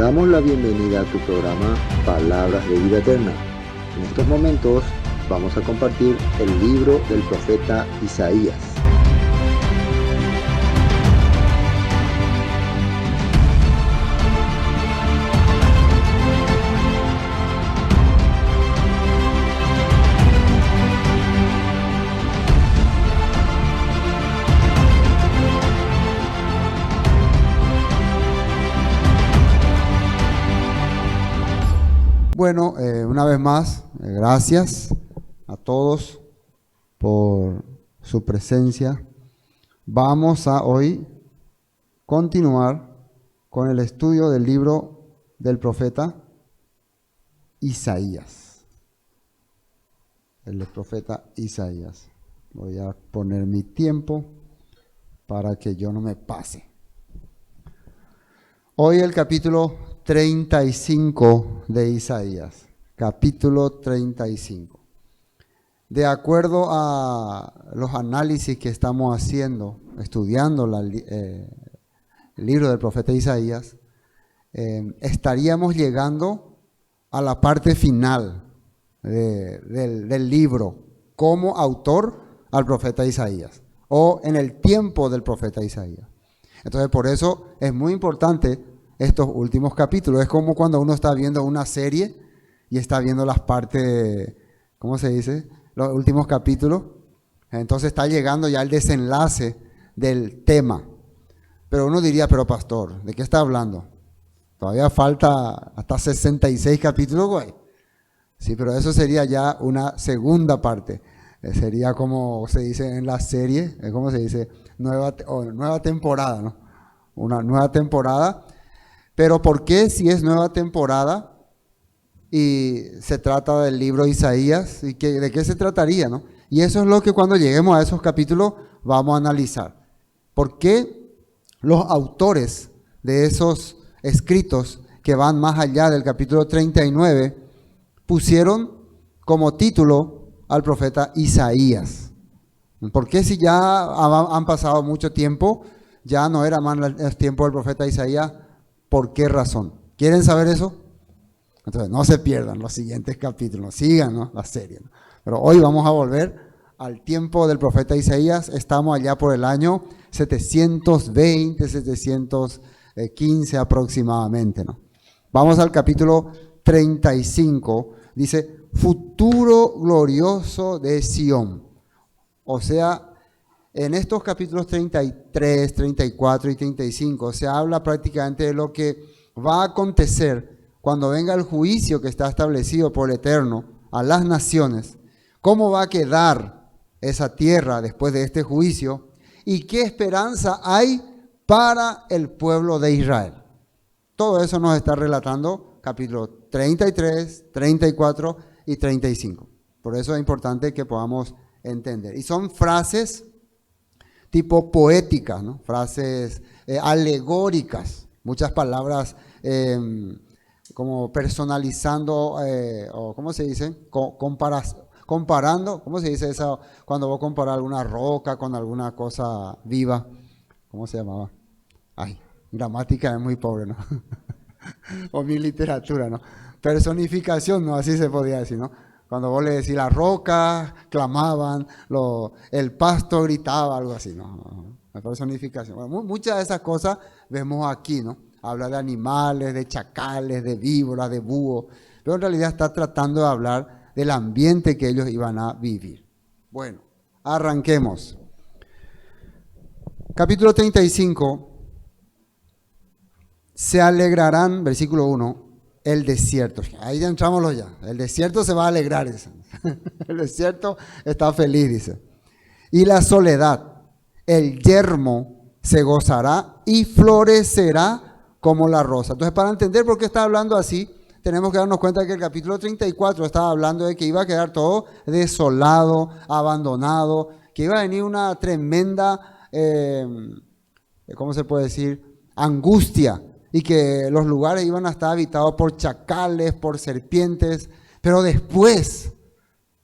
damos la bienvenida a tu programa Palabras de Vida Eterna. En estos momentos vamos a compartir el libro del profeta Isaías. Bueno, una vez más, gracias a todos por su presencia. Vamos a hoy continuar con el estudio del libro del profeta Isaías. El profeta Isaías. Voy a poner mi tiempo para que yo no me pase. Hoy el capítulo 35 de Isaías, capítulo 35. De acuerdo a los análisis que estamos haciendo, estudiando el libro del profeta Isaías, estaríamos llegando a la parte final del libro como autor al profeta Isaías, o en el tiempo del profeta Isaías. Entonces, por eso es muy importante estos últimos capítulos. Es como cuando uno está viendo una serie y está viendo las partes, ¿cómo se dice? Los últimos capítulos. Entonces está llegando ya el desenlace del tema. Pero uno diría, pero pastor, ¿de qué está hablando? Todavía falta hasta 66 capítulos, güey. Sí, pero eso sería ya una segunda parte. Sería como se dice en la serie, ¿cómo se dice? Nueva temporada, ¿no? Una nueva temporada. Pero ¿por qué si es nueva temporada y se trata del libro de Isaías? ¿Y de qué se trataría, no? Y eso es lo que cuando lleguemos a esos capítulos vamos a analizar. ¿Por qué los autores de esos escritos que van más allá del capítulo 39 pusieron como título al profeta Isaías? ¿Por qué si ya han pasado mucho tiempo, ya no era más el tiempo del profeta Isaías? ¿Por qué razón? ¿Quieren saber eso? Entonces, no se pierdan los siguientes capítulos, sigan, ¿no?, la serie, ¿no? Pero hoy vamos a volver al tiempo del profeta Isaías. Estamos allá por el año 720, 715 aproximadamente, ¿no? Vamos al capítulo 35, dice, futuro glorioso de Sión. O sea, en estos capítulos 33, 34 y 35 se habla prácticamente de lo que va a acontecer cuando venga el juicio que está establecido por el Eterno a las naciones, cómo va a quedar esa tierra después de este juicio y qué esperanza hay para el pueblo de Israel. Todo eso nos está relatando capítulos 33, 34 y 35. Por eso es importante que podamos entender. Y son frases tipo poéticas, ¿no? Frases alegóricas, muchas palabras como personalizando, o ¿cómo se dice? Comparando, ¿cómo se dice eso? Cuando vos comparas alguna roca con alguna cosa viva, ¿cómo se llamaba? Ay, gramática es muy pobre, ¿no? O mi literatura, ¿no? Personificación, ¿no? Así se podía decir, ¿no? Cuando vos le decís la roca, clamaban, el pasto gritaba, algo así, ¿no? La personificación. Bueno, muchas de esas cosas vemos aquí, ¿no? Habla de animales, de chacales, de víboras, de búhos, pero en realidad está tratando de hablar del ambiente que ellos iban a vivir. Bueno, arranquemos. Capítulo 35. Se alegrarán, versículo 1. El desierto, ahí ya entramos ya. El desierto se va a alegrar, dice. El desierto está feliz, dice. Y la soledad, el yermo se gozará y florecerá como la rosa. Entonces, para entender por qué está hablando así, tenemos que darnos cuenta que el capítulo 34 estaba hablando de que iba a quedar todo desolado, abandonado, que iba a venir una tremenda, ¿cómo se puede decir?, angustia. Y que los lugares iban a estar habitados por chacales, por serpientes, pero después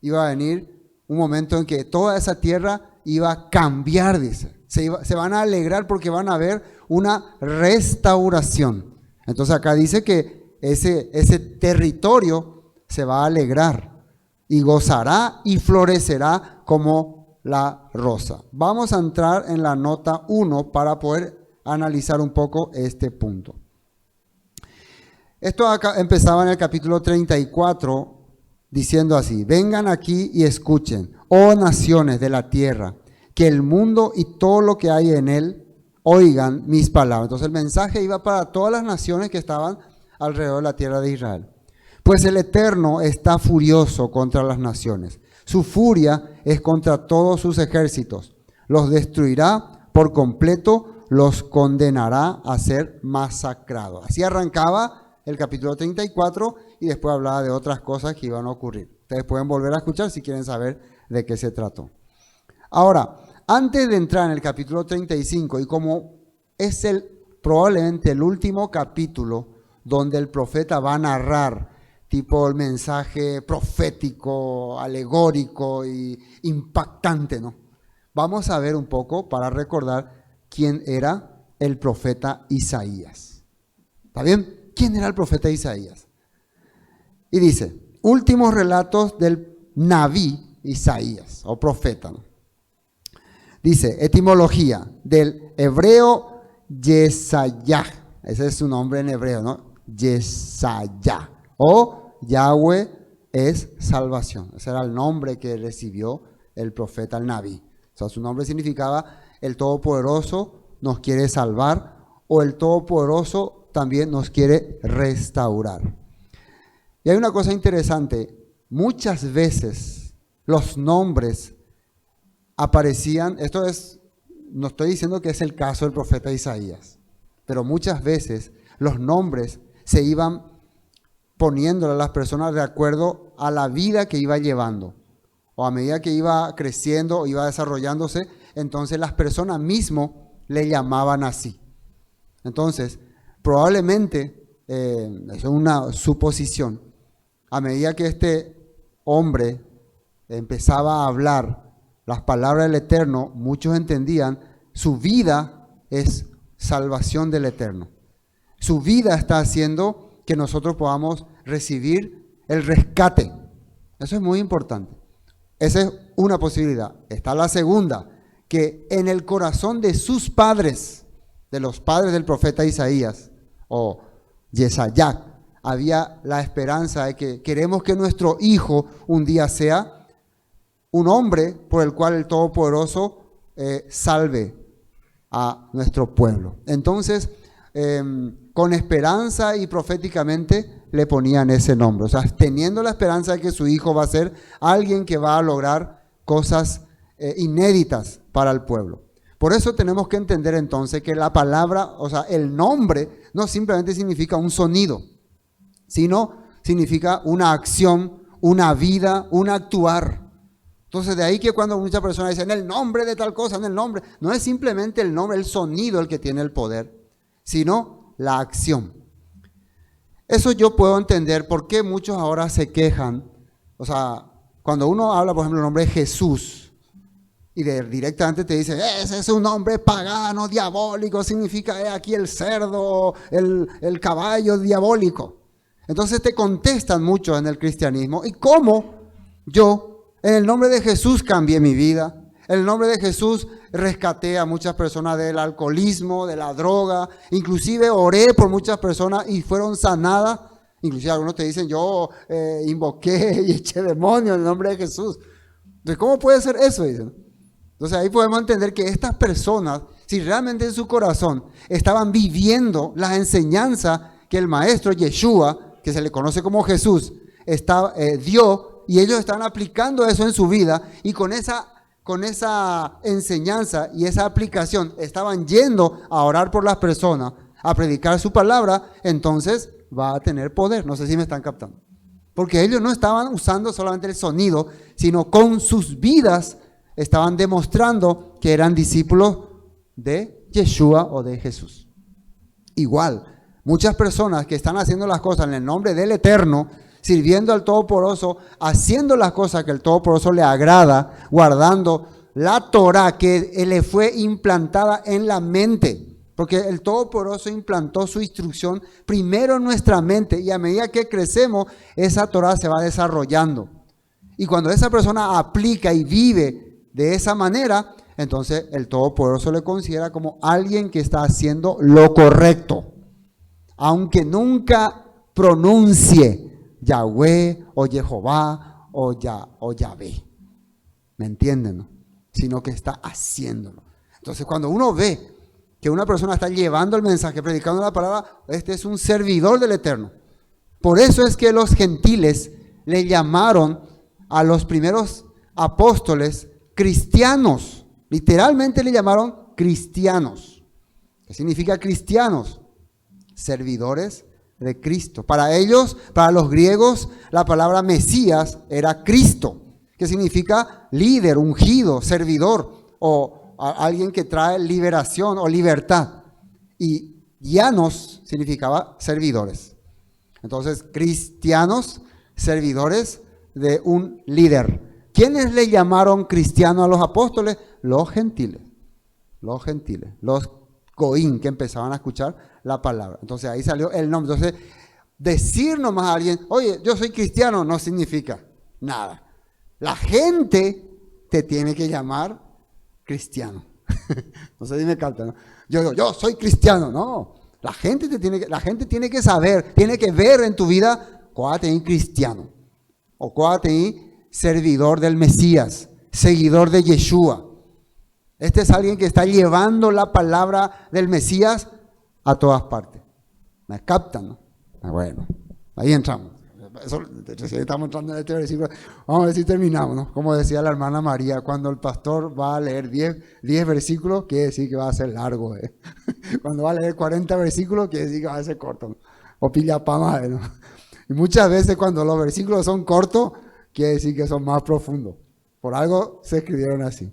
iba a venir un momento en que toda esa tierra iba a cambiar, dice. Se van a alegrar porque van a ver una restauración. Entonces acá dice que ese territorio se va a alegrar y gozará y florecerá como la rosa. Vamos a entrar en la nota 1 para poder analizar un poco este punto. Esto acá empezaba en el capítulo 34 diciendo así: vengan aquí y escuchen, oh naciones de la tierra, que el mundo y todo lo que hay en él oigan mis palabras. Entonces el mensaje iba para todas las naciones que estaban alrededor de la tierra de Israel. Pues el Eterno está furioso contra las naciones. Su furia es contra todos sus ejércitos. Los destruirá por completo, los condenará a ser masacrados. Así arrancaba el capítulo 34 y después hablaba de otras cosas que iban a ocurrir. Ustedes pueden volver a escuchar si quieren saber de qué se trató. Ahora, antes de entrar en el capítulo 35, y como es probablemente el último capítulo donde el profeta va a narrar tipo el mensaje profético, alegórico y impactante, ¿no? Vamos a ver un poco para recordar quién era el profeta Isaías. ¿Está bien? ¿Quién era el profeta Isaías? Y dice, últimos relatos del Naví Isaías, o profeta, ¿no? Dice, etimología del hebreo Yesayah. Ese es su nombre en hebreo, ¿no? Yesayah. O Yahweh es salvación. Ese era el nombre que recibió el profeta, el Naví. O sea, su nombre significaba el Todopoderoso nos quiere salvar, o el Todopoderoso también nos quiere restaurar. Y hay una cosa interesante. Muchas veces los nombres aparecían, no estoy diciendo que es el caso del profeta Isaías, pero muchas veces los nombres se iban poniéndole a las personas de acuerdo a la vida que iba llevando, o a medida que iba creciendo o iba desarrollándose, entonces las personas mismas le llamaban así. Entonces, probablemente, eso es una suposición, a medida que este hombre empezaba a hablar las palabras del Eterno, muchos entendían, su vida es salvación del Eterno. Su vida está haciendo que nosotros podamos recibir el rescate. Eso es muy importante. Esa es una posibilidad. Está la segunda, que en el corazón de sus padres, de los padres del profeta Isaías, o Yesayah, había la esperanza de que queremos que nuestro hijo un día sea un hombre por el cual el Todopoderoso salve a nuestro pueblo. Entonces, con esperanza y proféticamente le ponían ese nombre. O sea, teniendo la esperanza de que su hijo va a ser alguien que va a lograr cosas inéditas para el pueblo. Por eso tenemos que entender entonces que la palabra, o sea, el nombre no simplemente significa un sonido, sino significa una acción, una vida, un actuar. Entonces de ahí que cuando muchas personas dicen el nombre de tal cosa, en el nombre, no es simplemente el nombre, el sonido el que tiene el poder, sino la acción. Eso yo puedo entender por qué muchos ahora se quejan. O sea, cuando uno habla, por ejemplo, el nombre de Jesús y directamente te dice, ese es un nombre pagano, diabólico, significa aquí el cerdo, el caballo diabólico. Entonces te contestan mucho en el cristianismo. ¿Y cómo yo en el nombre de Jesús cambié mi vida? En el nombre de Jesús rescaté a muchas personas del alcoholismo, de la droga. Inclusive oré por muchas personas y fueron sanadas. Inclusive algunos te dicen, yo invoqué y eché demonios en el nombre de Jesús. Entonces, ¿cómo puede ser eso? Dicen. Entonces ahí podemos entender que estas personas, si realmente en su corazón estaban viviendo las enseñanzas que el maestro Yeshua, que se le conoce como Jesús, dio, y ellos están aplicando eso en su vida, y con esa enseñanza y esa aplicación estaban yendo a orar por las personas, a predicar su palabra, entonces va a tener poder. No sé si me están captando. Porque ellos no estaban usando solamente el sonido, sino con sus vidas estaban demostrando que eran discípulos de Yeshua o de Jesús. Igual, muchas personas que están haciendo las cosas en el nombre del Eterno, sirviendo al Todopoderoso, haciendo las cosas que el Todopoderoso le agrada, guardando la Torah que le fue implantada en la mente Porque el Todopoderoso implantó su instrucción primero en nuestra mente y a medida que crecemos, esa Torah se va desarrollando. Y cuando esa persona aplica y vive de esa manera, entonces el Todopoderoso le considera como alguien que está haciendo lo correcto. Aunque nunca pronuncie Yahweh o Jehová o Yahvé. ¿Me entienden? ¿No? Sino que está haciéndolo. Entonces cuando uno ve que una persona está llevando el mensaje, predicando la palabra, este es un servidor del Eterno. Por eso es que los gentiles le llamaron a los primeros apóstoles cristianos. Literalmente le llamaron cristianos. ¿Qué significa cristianos? Servidores de Cristo. Para ellos, para los griegos, la palabra Mesías era Cristo, que significa líder, ungido, servidor o alguien que trae liberación o libertad. Y llanos significaba servidores. Entonces, cristianos, servidores de un líder. ¿Quiénes le llamaron cristianos a los apóstoles? Los gentiles. Los gentiles. Los goín que empezaban a escuchar la palabra. Entonces, ahí salió el nombre. Entonces, decir nomás a alguien, oye, yo soy cristiano, no significa nada. La gente te tiene que llamar cristiano. No sé si me capta, ¿no? Yo soy cristiano, no. La gente tiene que saber, tiene que ver en tu vida cuál te cristiano o cuál te servidor del Mesías, seguidor de Yeshua. Este es alguien que está llevando la palabra del Mesías a todas partes. ¿Me captan, no? Bueno, ahí entramos. Eso, estamos entrando en este versículo. Vamos a ver si terminamos, ¿no? Como decía la hermana María, cuando el pastor va a leer 10 versículos, quiere decir que va a ser largo. Cuando va a leer 40 versículos, quiere decir que va a ser corto, ¿no? O pilla pa' madre, ¿no? Y muchas veces cuando los versículos son cortos, quiere decir que son más profundos. Por algo se escribieron así.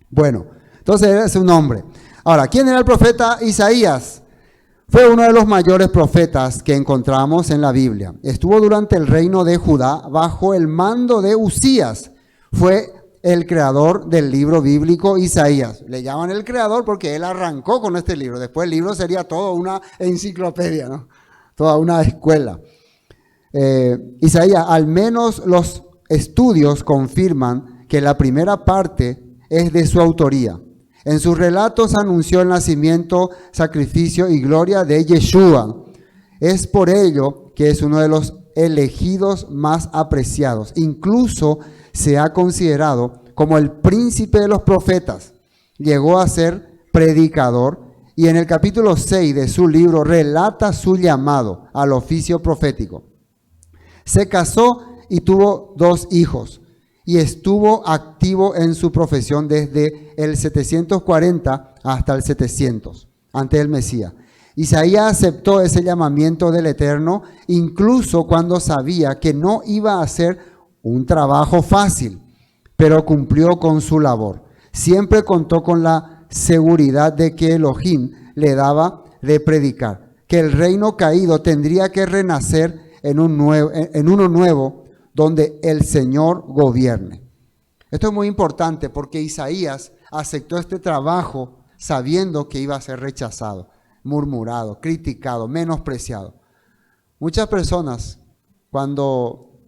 Bueno, entonces ese es su nombre. Ahora, ¿quién era el profeta Isaías? Fue uno de los mayores profetas que encontramos en la Biblia. Estuvo durante el reino de Judá bajo el mando de Usías. Fue el creador del libro bíblico Isaías. Le llaman el creador porque él arrancó con este libro. Después el libro sería toda una enciclopedia, ¿no? Toda una escuela. Isaías, al menos los estudios confirman que la primera parte es de su autoría. En sus relatos anunció el nacimiento, sacrificio y gloria de Yeshua. Es por ello que es uno de los elegidos más apreciados. Incluso se ha considerado como el príncipe de los profetas. Llegó a ser predicador y en el capítulo 6 de su libro relata su llamado al oficio profético. Se casó y tuvo 2 hijos. Y estuvo activo en su profesión desde el 740 hasta el 700, antes del Mesías. Isaías aceptó ese llamamiento del Eterno, incluso cuando sabía que no iba a ser un trabajo fácil, pero cumplió con su labor. Siempre contó con la seguridad de que Elohim le daba de predicar, que el reino caído tendría que renacer en uno nuevo, donde el Señor gobierne. Esto es muy importante porque Isaías aceptó este trabajo sabiendo que iba a ser rechazado, murmurado, criticado, menospreciado. Muchas personas, cuando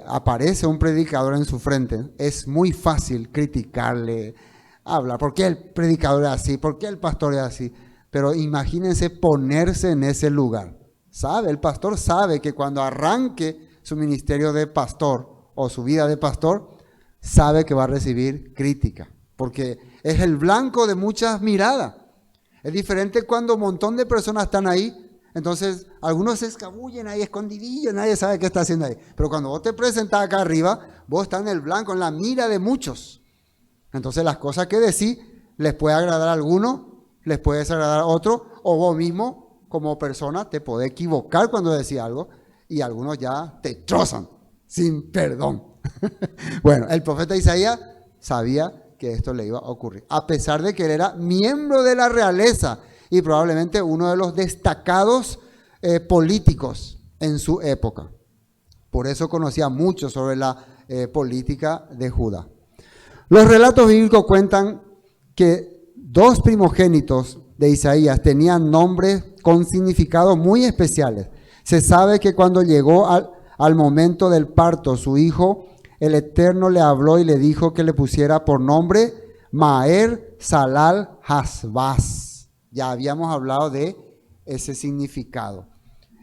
aparece un predicador en su frente, es muy fácil criticarle, hablar, ¿por qué el predicador es así? ¿Por qué el pastor es así? Pero imagínense ponerse en ese lugar. El pastor sabe que cuando arranque su ministerio de pastor o su vida de pastor, sabe que va a recibir crítica, porque es el blanco de muchas miradas. Es diferente cuando un montón de personas están ahí, entonces algunos se escabullen ahí escondidillos, nadie sabe qué está haciendo ahí. Pero cuando vos te presentás acá arriba, vos estás en el blanco, en la mira de muchos. Entonces las cosas que decís les puede agradar a alguno, les puede desagradar a otro, o vos mismo como persona te podés equivocar cuando decís algo, y algunos ya te trozan sin perdón. Bueno, el profeta Isaías sabía que esto le iba a ocurrir, a pesar de que él era miembro de la realeza y probablemente uno de los destacados políticos en su época. Por eso conocía mucho sobre la política de Judá. Los relatos bíblicos cuentan que 2 primogénitos de Isaías tenían nombres con significados muy especiales. Se sabe que cuando llegó al momento del parto, su hijo, el Eterno le habló y le dijo que le pusiera por nombre Maher Salal Hasbaz. Ya habíamos hablado de ese significado.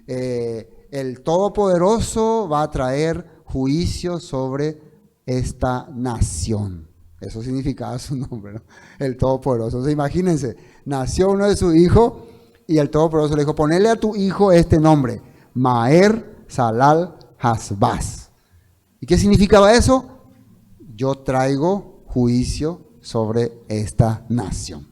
El Todopoderoso va a traer juicio sobre esta nación. Eso significaba su nombre, ¿no? El Todopoderoso. Entonces imagínense, nació uno de sus hijos y el Todopoderoso le dijo, ponele a tu hijo este nombre, Maher Salal Hasbaz. ¿Y qué significaba eso? Yo traigo juicio sobre esta nación.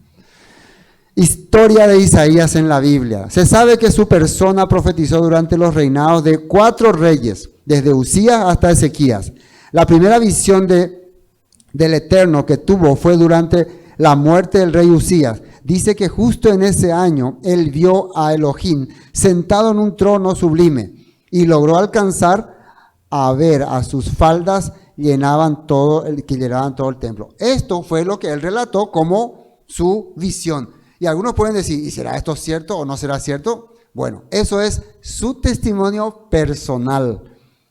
Historia de Isaías en la Biblia. Se sabe que su persona profetizó durante los reinados de 4 reyes, desde Usías hasta Ezequías. La primera visión del Eterno que tuvo fue durante la muerte del rey Usías. Dice que justo en ese año él vio a Elohim sentado en un trono sublime y logró alcanzar a ver a sus faldas que llenaban todo el templo. Esto fue lo que él relató como su visión. Y algunos pueden decir, ¿y será esto cierto o no será cierto? Bueno, eso es su testimonio personal.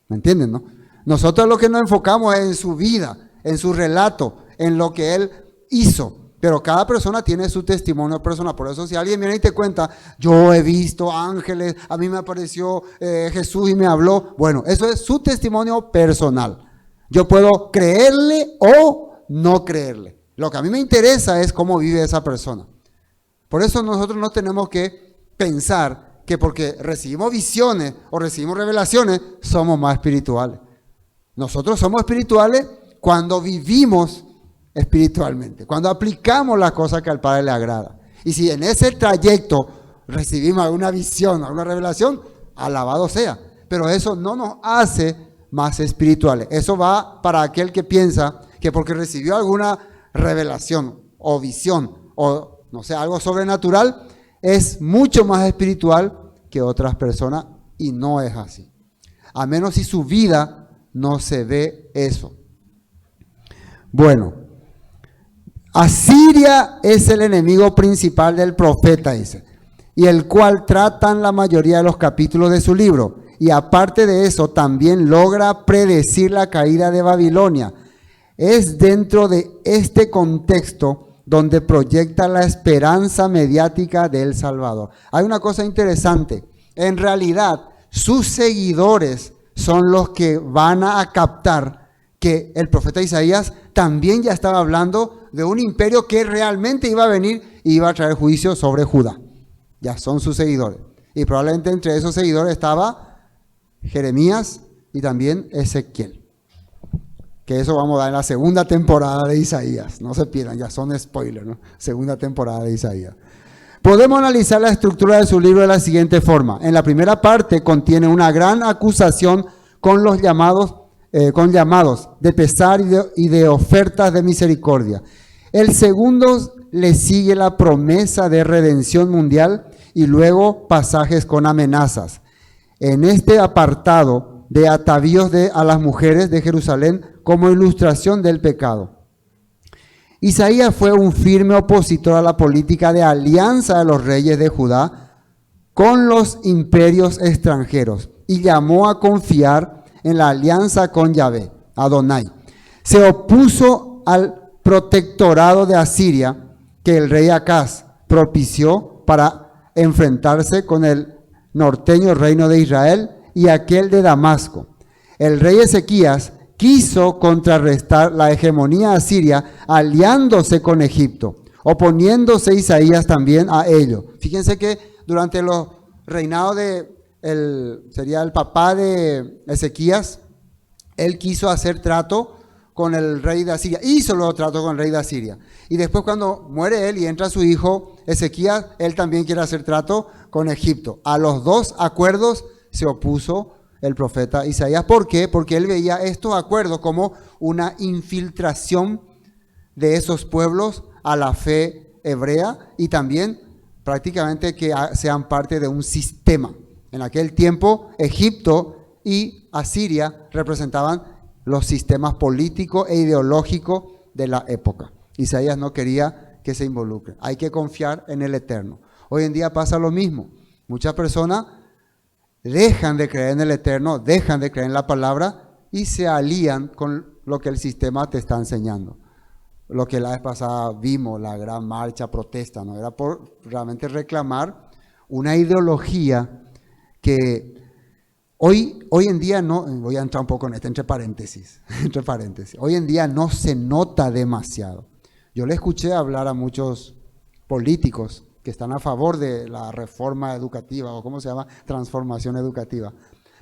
¿Me entienden, no? Nosotros lo que nos enfocamos es en su vida, en su relato, en lo que él hizo. Pero cada persona tiene su testimonio personal. Por eso si alguien viene y te cuenta, yo he visto ángeles, a mí me apareció Jesús y me habló. Bueno, eso es su testimonio personal. Yo puedo creerle o no creerle. Lo que a mí me interesa es cómo vive esa persona. Por eso nosotros no tenemos que pensar que porque recibimos visiones o recibimos revelaciones, somos más espirituales. Nosotros somos espirituales cuando vivimos espiritualmente, cuando aplicamos las cosas que al Padre le agrada. Y si en ese trayecto recibimos alguna visión, alguna revelación, alabado sea. Pero eso no nos hace más espirituales. Eso va para aquel que piensa que porque recibió alguna revelación o visión o no sé, algo sobrenatural, es mucho más espiritual que otras personas y no es así. A menos si su vida no se ve eso. Bueno, Asiria es el enemigo principal del profeta, dice, y el cual tratan la mayoría de los capítulos de su libro. Y aparte de eso, también logra predecir la caída de Babilonia. Es dentro de este contexto donde proyecta la esperanza mediática del Salvador. Hay una cosa interesante. En realidad, sus seguidores son los que van a captar que el profeta Isaías también ya estaba hablando de un imperio que realmente iba a venir y iba a traer juicio sobre Judá. Ya son sus seguidores. Y probablemente entre esos seguidores estaba Jeremías y también Ezequiel. Que eso vamos a dar en la segunda temporada de Isaías. No se pierdan, ya son spoilers, ¿no? Segunda temporada de Isaías. Podemos analizar la estructura de su libro de la siguiente forma. En la primera parte contiene una gran acusación con los llamados de pesar y de ofertas de misericordia. El segundo le sigue la promesa de redención mundial y luego pasajes con amenazas. En este apartado de atavíos a las mujeres de Jerusalén como ilustración del pecado. Isaías fue un firme opositor a la política de alianza de los reyes de Judá con los imperios extranjeros y llamó a confiar en la alianza con Yahvé, Adonai. Se opuso al protectorado de Asiria que el rey Acaz propició para enfrentarse con el norteño reino de Israel y aquel de Damasco. El rey Ezequías quiso contrarrestar la hegemonía asiria aliándose con Egipto, oponiéndose Isaías también a ello. Fíjense que durante los reinados sería el papá de Ezequías, él quiso hacer trato con el rey de Asiria, hizo luego trato con el rey de Asiria. Y después cuando muere él y entra su hijo Ezequías, él también quiere hacer trato con Egipto. A los dos acuerdos se opuso el profeta Isaías. ¿Por qué? Porque él veía estos acuerdos como una infiltración de esos pueblos a la fe hebrea y también prácticamente que sean parte de un sistema. En aquel tiempo Egipto y Asiria representaban los sistemas políticos e ideológicos de la época. Isaías no quería que se involucren. Hay que confiar en el Eterno. Hoy en día pasa lo mismo. Muchas personas dejan de creer en el Eterno, dejan de creer en la palabra y se alían con lo que el sistema te está enseñando. Lo que la vez pasada vimos, la gran marcha, protesta, ¿no? Era por realmente reclamar una ideología que hoy en día no, voy a entrar un poco en esto, entre paréntesis, hoy en día no se nota demasiado. Yo le escuché hablar a muchos políticos que están a favor de la reforma educativa, o ¿cómo se llama? Transformación educativa.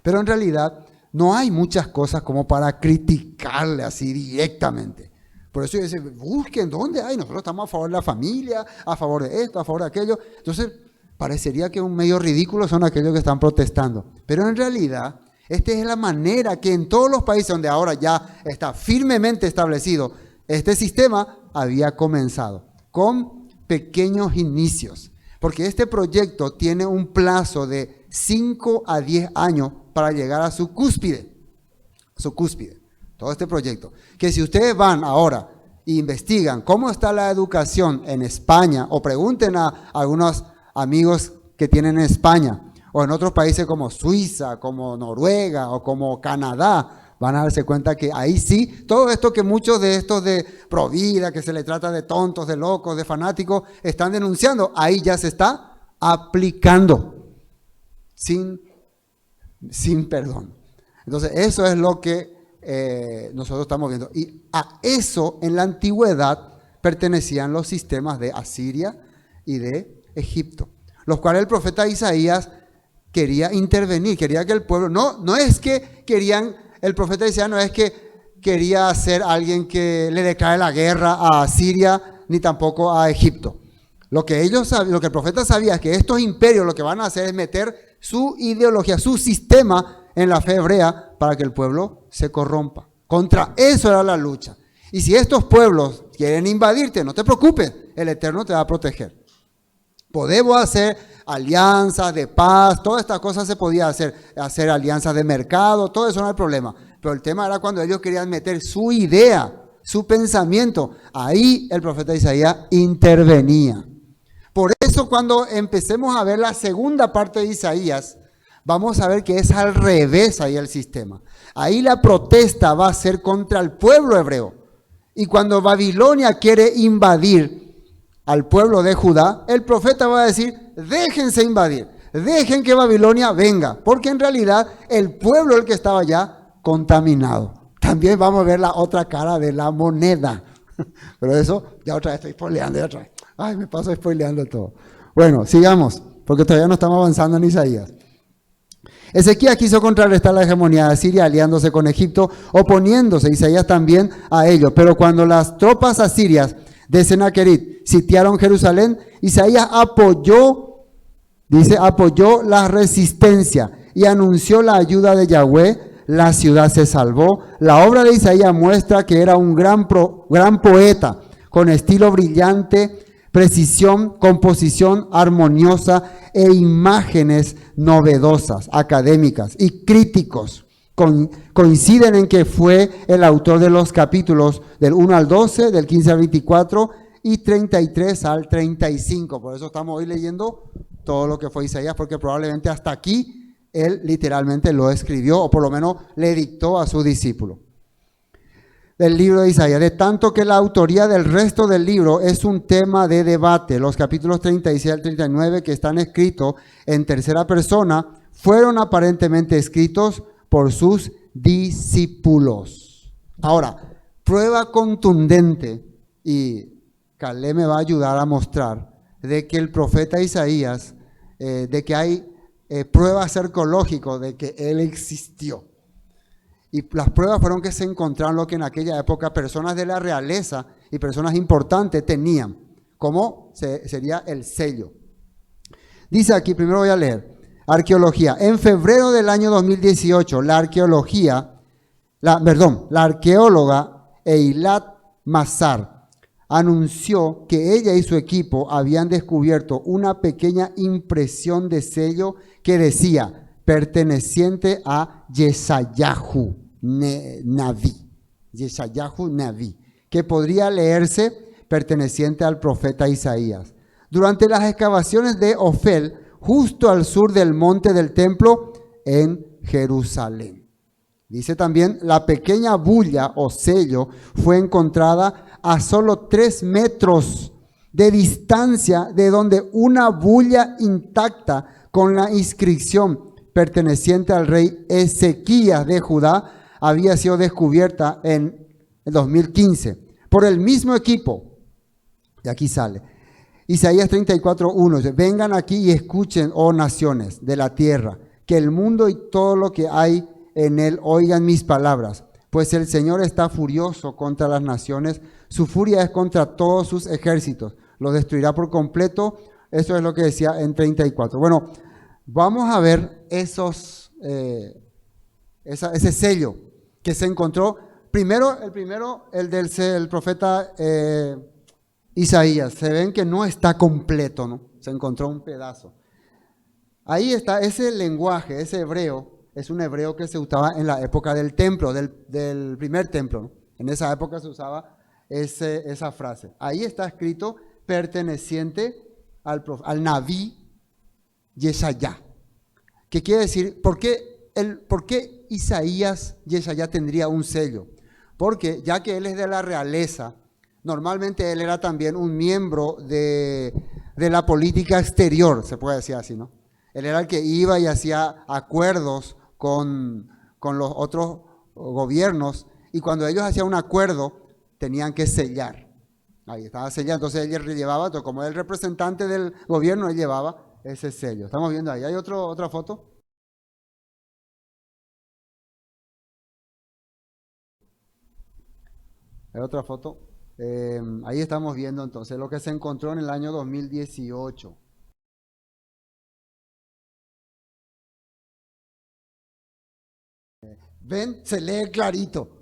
Pero en realidad no hay muchas cosas como para criticarle así directamente. Por eso yo decía, busquen dónde hay, nosotros estamos a favor de la familia, a favor de esto, a favor de aquello. Entonces, parecería que un medio ridículo son aquellos que están protestando. Pero en realidad, esta es la manera que en todos los países donde ahora ya está firmemente establecido este sistema, había comenzado, con pequeños inicios. Porque este proyecto tiene un plazo de 5 a 10 años para llegar a su cúspide. Todo este proyecto. Que si ustedes van ahora e investigan cómo está la educación en España, o pregunten a algunos amigos que tienen en España, o en otros países como Suiza, como Noruega, o como Canadá, van a darse cuenta que ahí sí, todo esto que muchos de estos de provida, que se le trata de tontos, de locos, de fanáticos, están denunciando, ahí ya se está aplicando, sin perdón. Entonces, eso es lo que nosotros estamos viendo. Y a eso en la antigüedad pertenecían los sistemas de Asiria y de Egipto, los cuales el profeta Isaías quería intervenir, quería que el pueblo, no es que querían, el profeta Isaías no es que quería ser alguien que le declare la guerra a Asiria, ni tampoco a Egipto. Lo que el profeta sabía es que estos imperios lo que van a hacer es meter su ideología, su sistema en la fe hebrea para que el pueblo se corrompa. Contra eso era la lucha. Y si estos pueblos quieren invadirte, no te preocupes, el Eterno te va a proteger. Podemos hacer alianzas de paz, todas estas cosas se podía hacer alianzas de mercado, todo eso no hay problema. Pero el tema era cuando ellos querían meter su idea, su pensamiento. Ahí el profeta Isaías intervenía. Por eso cuando empecemos a ver la segunda parte de Isaías, vamos a ver que es al revés ahí el sistema. Ahí la protesta va a ser contra el pueblo hebreo. Y cuando Babilonia quiere invadir al pueblo de Judá, el profeta va a decir, déjense invadir, dejen que Babilonia venga, porque en realidad el pueblo el que estaba ya contaminado. También vamos a ver la otra cara de la moneda. Pero eso, ya otra vez estoy spoileando, otra vez. Ay, me paso spoileando todo. Bueno, sigamos, porque todavía no estamos avanzando en Isaías. Ezequías quiso contrarrestar la hegemonía de Asiria aliándose con Egipto, oponiéndose Isaías también a ello. Pero cuando las tropas asirias de Sennacherib sitiaron Jerusalén, Isaías apoyó la resistencia y anunció la ayuda de Yahweh. La ciudad se salvó. La obra de Isaías muestra que era un gran poeta, con estilo brillante, precisión, composición armoniosa e imágenes novedosas, académicas y críticos. Coinciden en que fue el autor de los capítulos del 1 al 12, del 15 al 24 y 33 al 35. Por eso estamos hoy leyendo todo lo que fue Isaías, porque probablemente hasta aquí él literalmente lo escribió, o por lo menos le dictó a su discípulo. Del libro de Isaías, de tanto que la autoría del resto del libro es un tema de debate. Los capítulos 36 al 39, que están escritos en tercera persona, fueron aparentemente escritos por sus discípulos. Ahora, prueba contundente, y Caleb me va a ayudar a mostrar, de que el profeta Isaías, de que hay pruebas arqueológicas de que él existió. Y las pruebas fueron que se encontraron lo que en aquella época personas de la realeza y personas importantes tenían, como sería el sello. Dice aquí, primero voy a leer, arqueología. En febrero del año 2018, la arqueóloga Eilat Mazar anunció que ella y su equipo habían descubierto una pequeña impresión de sello que decía perteneciente a Yeshayahu Naví, que podría leerse perteneciente al profeta Isaías. Durante las excavaciones de Ofel, justo al sur del monte del templo en Jerusalén. Dice también, la pequeña bulla o sello fue encontrada a solo 3 metros de distancia de donde una bulla intacta con la inscripción perteneciente al rey Ezequías de Judá había sido descubierta en el 2015 por el mismo equipo. Y aquí sale. Isaías 34:1 dice, vengan aquí y escuchen, oh naciones de la tierra, que el mundo y todo lo que hay en él oigan mis palabras, pues el Señor está furioso contra las naciones, su furia es contra todos sus ejércitos, los destruirá por completo. Eso es lo que decía en 34. Bueno, vamos a ver ese sello que se encontró. El del profeta Isaías. Se ven que no está completo, ¿no? Se encontró un pedazo. Ahí está ese lenguaje, ese hebreo. Es un hebreo que se usaba en la época del templo, del primer templo, ¿no? En esa época se usaba esa frase. Ahí está escrito perteneciente al Naví Yeshayá. ¿Qué quiere decir? ¿Por qué Isaías Yeshayá tendría un sello? Porque ya que él es de la realeza, normalmente él era también un miembro de la política exterior, se puede decir así, ¿no? Él era el que iba y hacía acuerdos con los otros gobiernos, y cuando ellos hacían un acuerdo, tenían que sellar. Ahí estaba sellado, entonces él llevaba, como el representante del gobierno, él llevaba ese sello. Estamos viendo ahí, ¿hay otra foto? ¿Hay otra foto? Ahí estamos viendo entonces lo que se encontró en el año 2018. ¿Ven? Se lee clarito.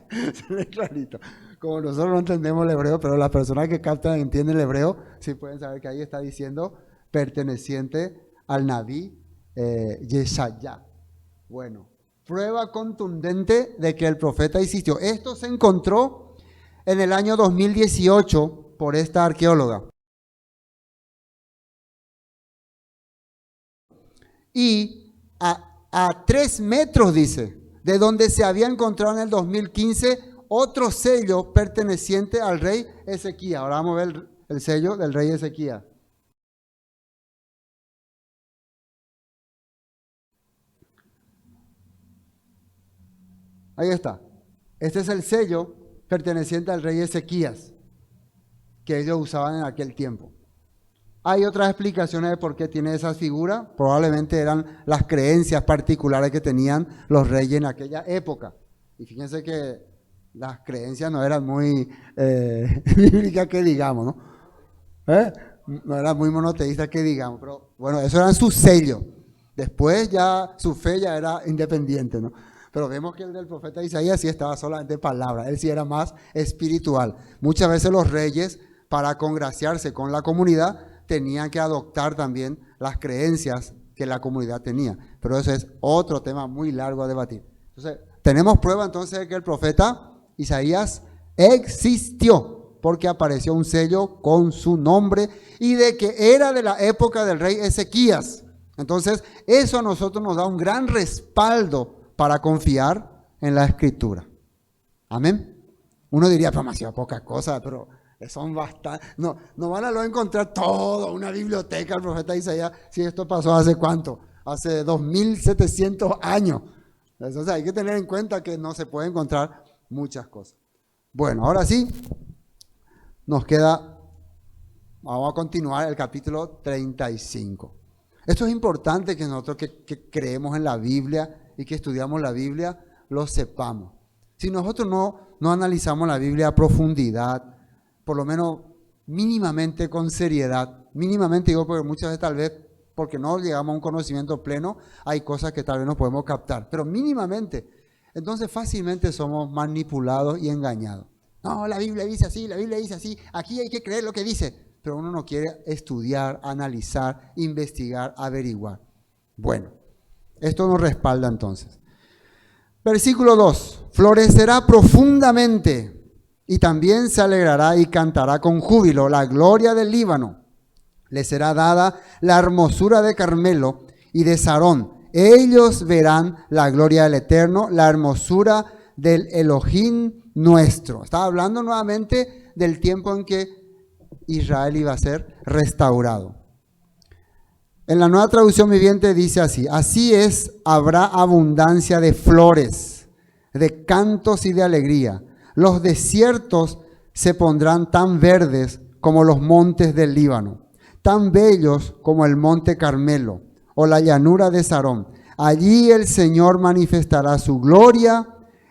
Se lee clarito. Como nosotros no entendemos el hebreo, pero las personas que captan y entienden el hebreo, sí pueden saber que ahí está diciendo perteneciente al Naví Yeshayá. Bueno, prueba contundente de que el profeta existió. Esto se encontró en el año 2018 por esta arqueóloga. Y a 3 metros, dice, de donde se había encontrado en el 2015 otro sello perteneciente al rey Ezequías. Ahora vamos a ver el sello del rey Ezequías. Ahí está. Este es el sello perteneciente al rey Ezequías que ellos usaban en aquel tiempo. Hay otras explicaciones de por qué tiene esa figura. Probablemente eran las creencias particulares que tenían los reyes en aquella época. Y fíjense que las creencias no eran muy bíblicas que digamos, ¿no? No eran muy monoteístas que digamos, pero bueno, eso eran sus sellos. Después ya su fe ya era independiente, ¿no? Pero vemos que el del profeta Isaías sí estaba solamente en palabra, él sí era más espiritual. Muchas veces los reyes, para congraciarse con la comunidad, tenían que adoptar también las creencias que la comunidad tenía. Pero eso es otro tema muy largo a debatir. Entonces, tenemos prueba entonces de que el profeta Isaías existió, porque apareció un sello con su nombre y de que era de la época del rey Ezequías. Entonces, eso a nosotros nos da un gran respaldo para confiar en la Escritura. Amén. Uno diría, pero demasiado poca cosa, pero son bastante. No van a luego encontrar toda una biblioteca del profeta Isaías si esto pasó hace cuánto, hace 2700 años. Entonces hay que tener en cuenta que no se puede encontrar muchas cosas. Bueno, ahora sí, nos queda, vamos a continuar el capítulo 35. Esto es importante que nosotros que creemos en la Biblia y que estudiamos la Biblia, lo sepamos. Si nosotros no analizamos la Biblia a profundidad, por lo menos mínimamente con seriedad, mínimamente digo porque muchas veces tal vez porque no llegamos a un conocimiento pleno, hay cosas que tal vez no podemos captar, pero mínimamente, entonces fácilmente somos manipulados y engañados. No, la Biblia dice así, la Biblia dice así, aquí hay que creer lo que dice, pero uno no quiere estudiar, analizar, investigar, averiguar. Bueno, esto nos respalda entonces. Versículo 2, florecerá profundamente Y también se alegrará y cantará con júbilo la gloria del Líbano. Le será dada la hermosura de Carmelo y de Sarón. Ellos verán la gloria del Eterno, la hermosura del Elohim nuestro. Estaba hablando nuevamente del tiempo en que Israel iba a ser restaurado. En la Nueva Traducción Viviente dice así: así es, habrá abundancia de flores, de cantos y de alegría. Los desiertos se pondrán tan verdes como los montes del Líbano, tan bellos como el monte Carmelo o la llanura de Sarón. Allí el Señor manifestará su gloria,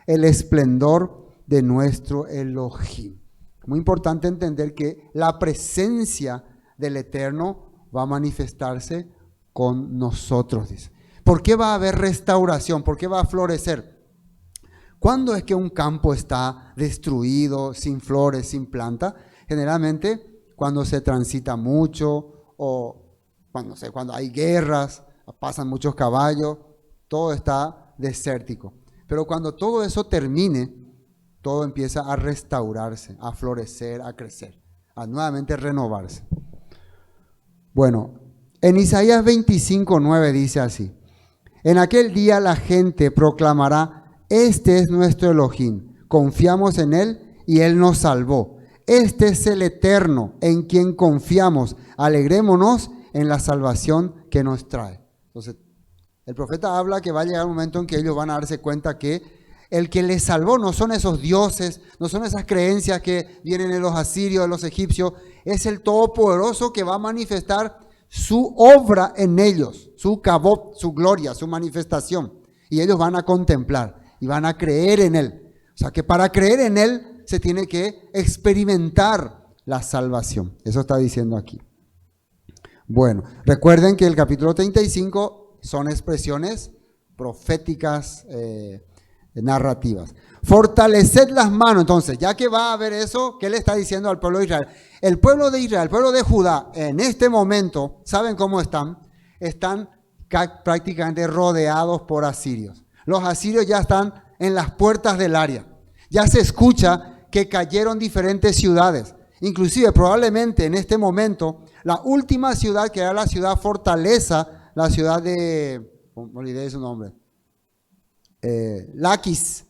el esplendor de nuestro Elohim. Muy importante entender que la presencia del Eterno va a manifestarse con nosotros, dice. ¿Por qué va a haber restauración? ¿Por qué va a florecer? ¿Cuándo es que un campo está destruido, sin flores, sin planta? Generalmente cuando se transita mucho o cuando hay guerras, pasan muchos caballos, todo está desértico. Pero cuando todo eso termine, todo empieza a restaurarse, a florecer, a crecer, a nuevamente renovarse. Bueno, en Isaías 25:9 dice así: en aquel día la gente proclamará: este es nuestro Elohim, confiamos en Él y Él nos salvó. Este es el Eterno en quien confiamos, alegrémonos en la salvación que nos trae. Entonces, el profeta habla que va a llegar un momento en que ellos van a darse cuenta que el que les salvó no son esos dioses, no son esas creencias que vienen de los asirios, de los egipcios, es el Todopoderoso que va a manifestar su obra en ellos, su kabod, su gloria, su manifestación. Y ellos van a contemplar y van a creer en Él. O sea que para creer en Él se tiene que experimentar la salvación. Eso está diciendo aquí. Bueno, recuerden que el capítulo 35 son expresiones proféticas, narrativas. Fortaleced las manos. Entonces, ya que va a haber eso, ¿qué le está diciendo al pueblo de Israel? El pueblo de Israel, el pueblo de Judá, en este momento, ¿saben cómo están? Están prácticamente rodeados por asirios. Los asirios ya están en las puertas del área. Ya se escucha que cayeron diferentes ciudades. Inclusive, probablemente en este momento, la última ciudad, que era la ciudad fortaleza, la ciudad de, me olvidé de su nombre, Laquis,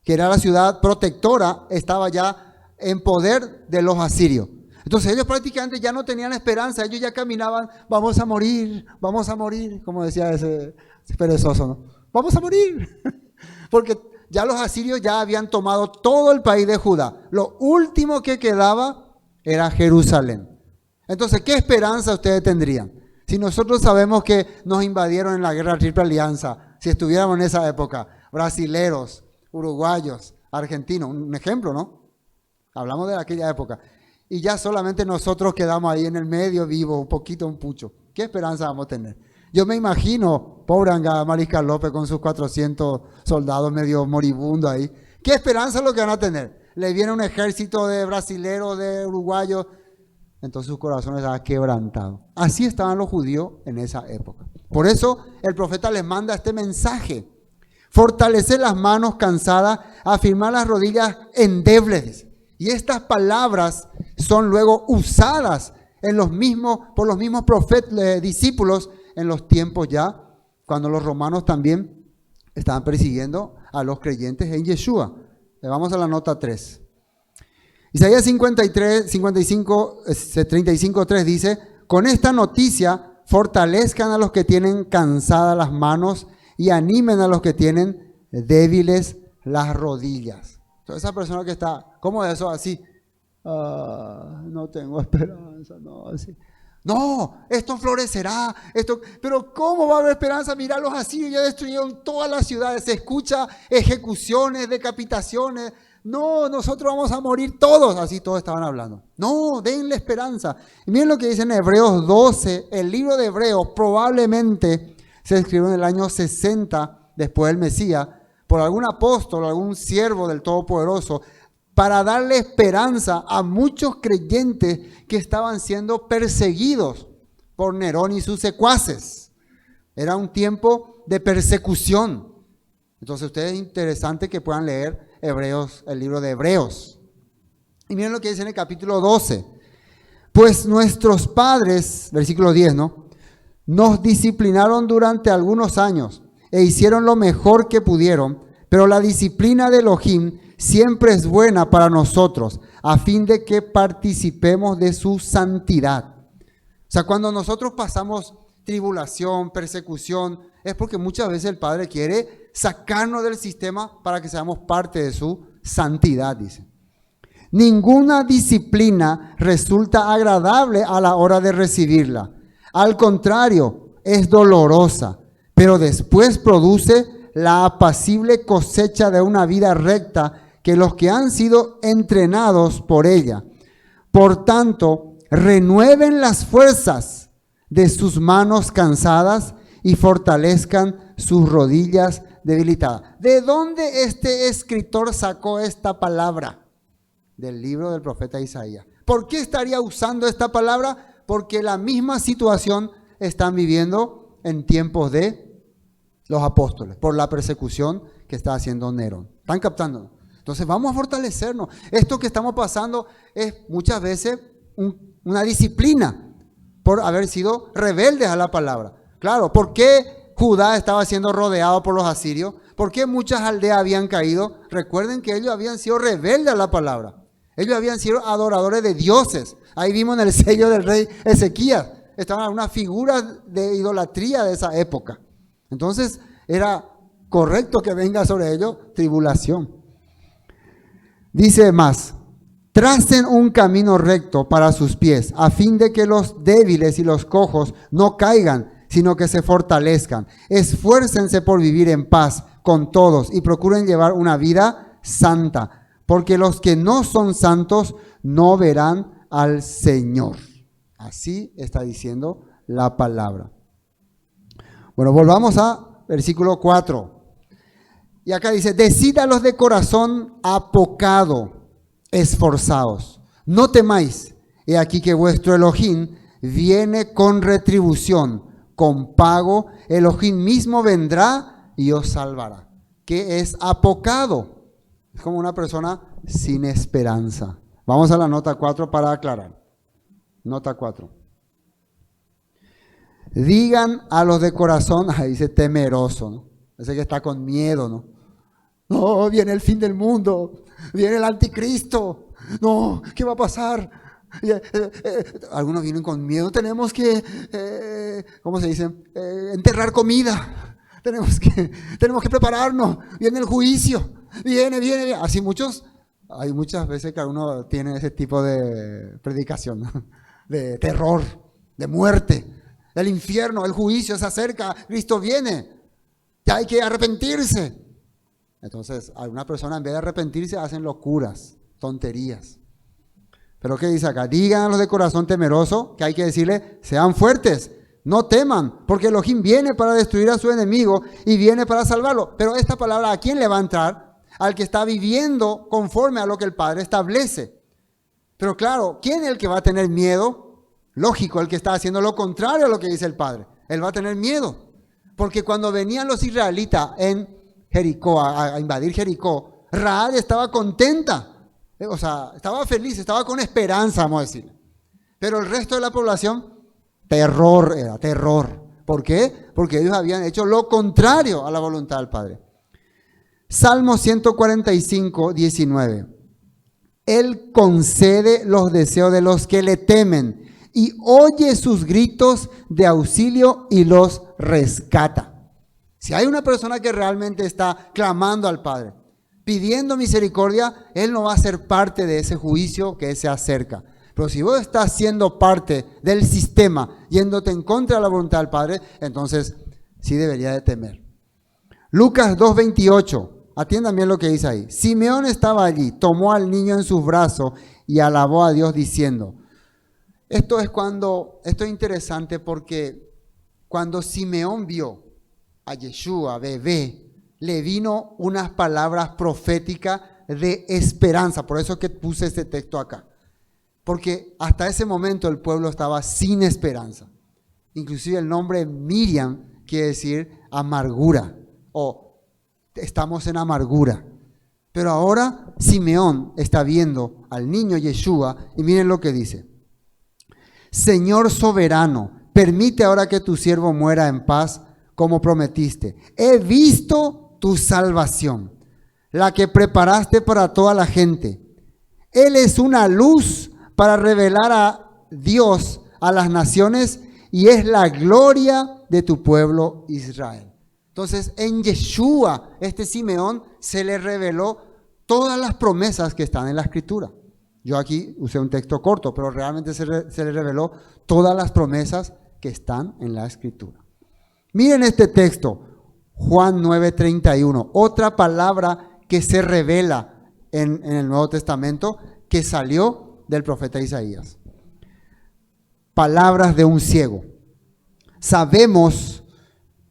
que era la ciudad protectora, estaba ya en poder de los asirios. Entonces ellos prácticamente ya no tenían esperanza, ellos ya caminaban: vamos a morir, como decía ese perezoso, ¿no? Vamos a morir, porque ya los asirios ya habían tomado todo el país de Judá. Lo último que quedaba era Jerusalén. Entonces, ¿qué esperanza ustedes tendrían? Si nosotros sabemos que nos invadieron en la Guerra Triple Alianza, si estuviéramos en esa época, brasileros, uruguayos, argentinos, un ejemplo, ¿no? Hablamos de aquella época. Y ya solamente nosotros quedamos ahí en el medio vivos, un poquito, un pucho. ¿Qué esperanza vamos a tener? Yo me imagino, pobre Mariscal López con sus 400 soldados medio moribundos ahí. ¿Qué esperanza es lo que van a tener? Le viene un ejército de brasileros, de uruguayos. Entonces sus corazones estaban quebrantados. Así estaban los judíos en esa época. Por eso el profeta les manda este mensaje: fortalecer las manos cansadas, afirmar las rodillas endebles. Y estas palabras son luego usadas por los mismos discípulos en los tiempos ya, cuando los romanos también estaban persiguiendo a los creyentes en Yeshua. Vamos a la nota 3. Isaías 35:3 dice: con esta noticia fortalezcan a los que tienen cansadas las manos y animen a los que tienen débiles las rodillas. Entonces, esa persona que está, ¿cómo es eso? Así, no tengo esperanza, no, así. No, esto florecerá, pero ¿cómo va a haber esperanza? Mirá, los asirios ya destruyeron todas las ciudades, se escucha ejecuciones, decapitaciones. No, nosotros vamos a morir todos. Así todos estaban hablando. No, denle esperanza. Y miren lo que dice en Hebreos 12. El libro de Hebreos probablemente se escribió en el año 60 después del Mesías por algún apóstol, algún siervo del Todopoderoso, para darle esperanza a muchos creyentes que estaban siendo perseguidos por Nerón y sus secuaces. Era un tiempo de persecución. Entonces, ustedes es interesante que puedan leer Hebreos, el libro de Hebreos. Y miren lo que dice en el capítulo 12. Pues nuestros padres, versículo 10, ¿no? Nos disciplinaron durante algunos años e hicieron lo mejor que pudieron, pero la disciplina de Elohim siempre es buena para nosotros, a fin de que participemos de su santidad. O sea, cuando nosotros pasamos tribulación, persecución, es porque muchas veces el Padre quiere sacarnos del sistema para que seamos parte de su santidad, dice. Ninguna disciplina resulta agradable a la hora de recibirla. Al contrario, es dolorosa, pero después produce la apacible cosecha de una vida recta que los que han sido entrenados por ella. Por tanto, renueven las fuerzas de sus manos cansadas y fortalezcan sus rodillas debilitadas. ¿De dónde este escritor sacó esta palabra? Del libro del profeta Isaías. ¿Por qué estaría usando esta palabra? Porque la misma situación están viviendo en tiempos de los apóstoles, por la persecución que está haciendo Nerón. ¿Están captando? Entonces vamos a fortalecernos. Esto que estamos pasando es muchas veces una disciplina por haber sido rebeldes a la palabra. Claro, ¿por qué Judá estaba siendo rodeado por los asirios? ¿Por qué muchas aldeas habían caído? Recuerden que ellos habían sido rebeldes a la palabra. Ellos habían sido adoradores de dioses. Ahí vimos en el sello del rey Ezequías. Estaban una figura de idolatría de esa época. Entonces era correcto que venga sobre ellos tribulación. Dice más, tracen un camino recto para sus pies, a fin de que los débiles y los cojos no caigan, sino que se fortalezcan. Esfuércense por vivir en paz con todos y procuren llevar una vida santa, porque los que no son santos no verán al Señor. Así está diciendo la palabra. Bueno, volvamos a versículo 4. Y acá dice, decídalos de corazón apocado, esforzados. No temáis, he aquí que vuestro Elohim viene con retribución, con pago. Elohim mismo vendrá y os salvará. ¿Qué es apocado? Es como una persona sin esperanza. Vamos a la nota 4 para aclarar. Nota 4. Digan a los de corazón, ahí dice temeroso, ¿no? Ese que está con miedo, ¿no? No, viene el fin del mundo, viene el anticristo. No, ¿qué va a pasar? Algunos vienen con miedo, tenemos que, ¿cómo se dice? Enterrar comida. Tenemos que prepararnos, viene el juicio. Viene. Así hay muchas veces que uno tiene ese tipo de predicación, ¿no? De terror, de muerte, del infierno, el juicio se acerca, Cristo viene, ya hay que arrepentirse. Entonces, algunas personas en vez de arrepentirse hacen locuras, tonterías. Pero ¿qué dice acá? Digan a los de corazón temeroso que hay que decirle, sean fuertes, no teman, porque Elohim viene para destruir a su enemigo y viene para salvarlo. Pero esta palabra, ¿a quién le va a entrar? Al que está viviendo conforme a lo que el Padre establece. Pero claro, ¿quién es el que va a tener miedo? Lógico, el que está haciendo lo contrario a lo que dice el Padre. Él va a tener miedo. Porque cuando venían los israelitas en Jericó, a invadir Jericó, Rahab estaba contenta. O sea, estaba feliz, estaba con esperanza, vamos a decir. Pero el resto de la población, terror era, terror. ¿Por qué? Porque ellos habían hecho lo contrario a la voluntad del Padre. Salmo 145, 19. Él concede los deseos de los que le temen y oye sus gritos de auxilio y los rescata. Si hay una persona que realmente está clamando al Padre, pidiendo misericordia, Él no va a ser parte de ese juicio que se acerca. Pero si vos estás siendo parte del sistema, yéndote en contra de la voluntad del Padre, entonces sí debería de temer. Lucas 2:28. Atiendan bien lo que dice ahí. Simeón estaba allí, tomó al niño en sus brazos y alabó a Dios diciendo. Esto es interesante porque cuando Simeón vio a Yeshua, bebé, le vino unas palabras proféticas de esperanza. Por eso que puse este texto acá. Porque hasta ese momento el pueblo estaba sin esperanza. Inclusive el nombre Miriam quiere decir amargura o estamos en amargura. Pero ahora Simeón está viendo al niño Yeshua y miren lo que dice. Señor soberano, permite ahora que tu siervo muera en paz como prometiste. He visto tu salvación, la que preparaste para toda la gente. Él es una luz para revelar a Dios a las naciones y es la gloria de tu pueblo Israel. Entonces, en Yeshua, este Simeón, se le reveló todas las promesas que están en la Escritura. Yo aquí usé un texto corto, pero realmente se le reveló todas las promesas que están en la Escritura. Miren este texto, Juan 9:31, otra palabra que se revela en el Nuevo Testamento que salió del profeta Isaías. Palabras de un ciego. Sabemos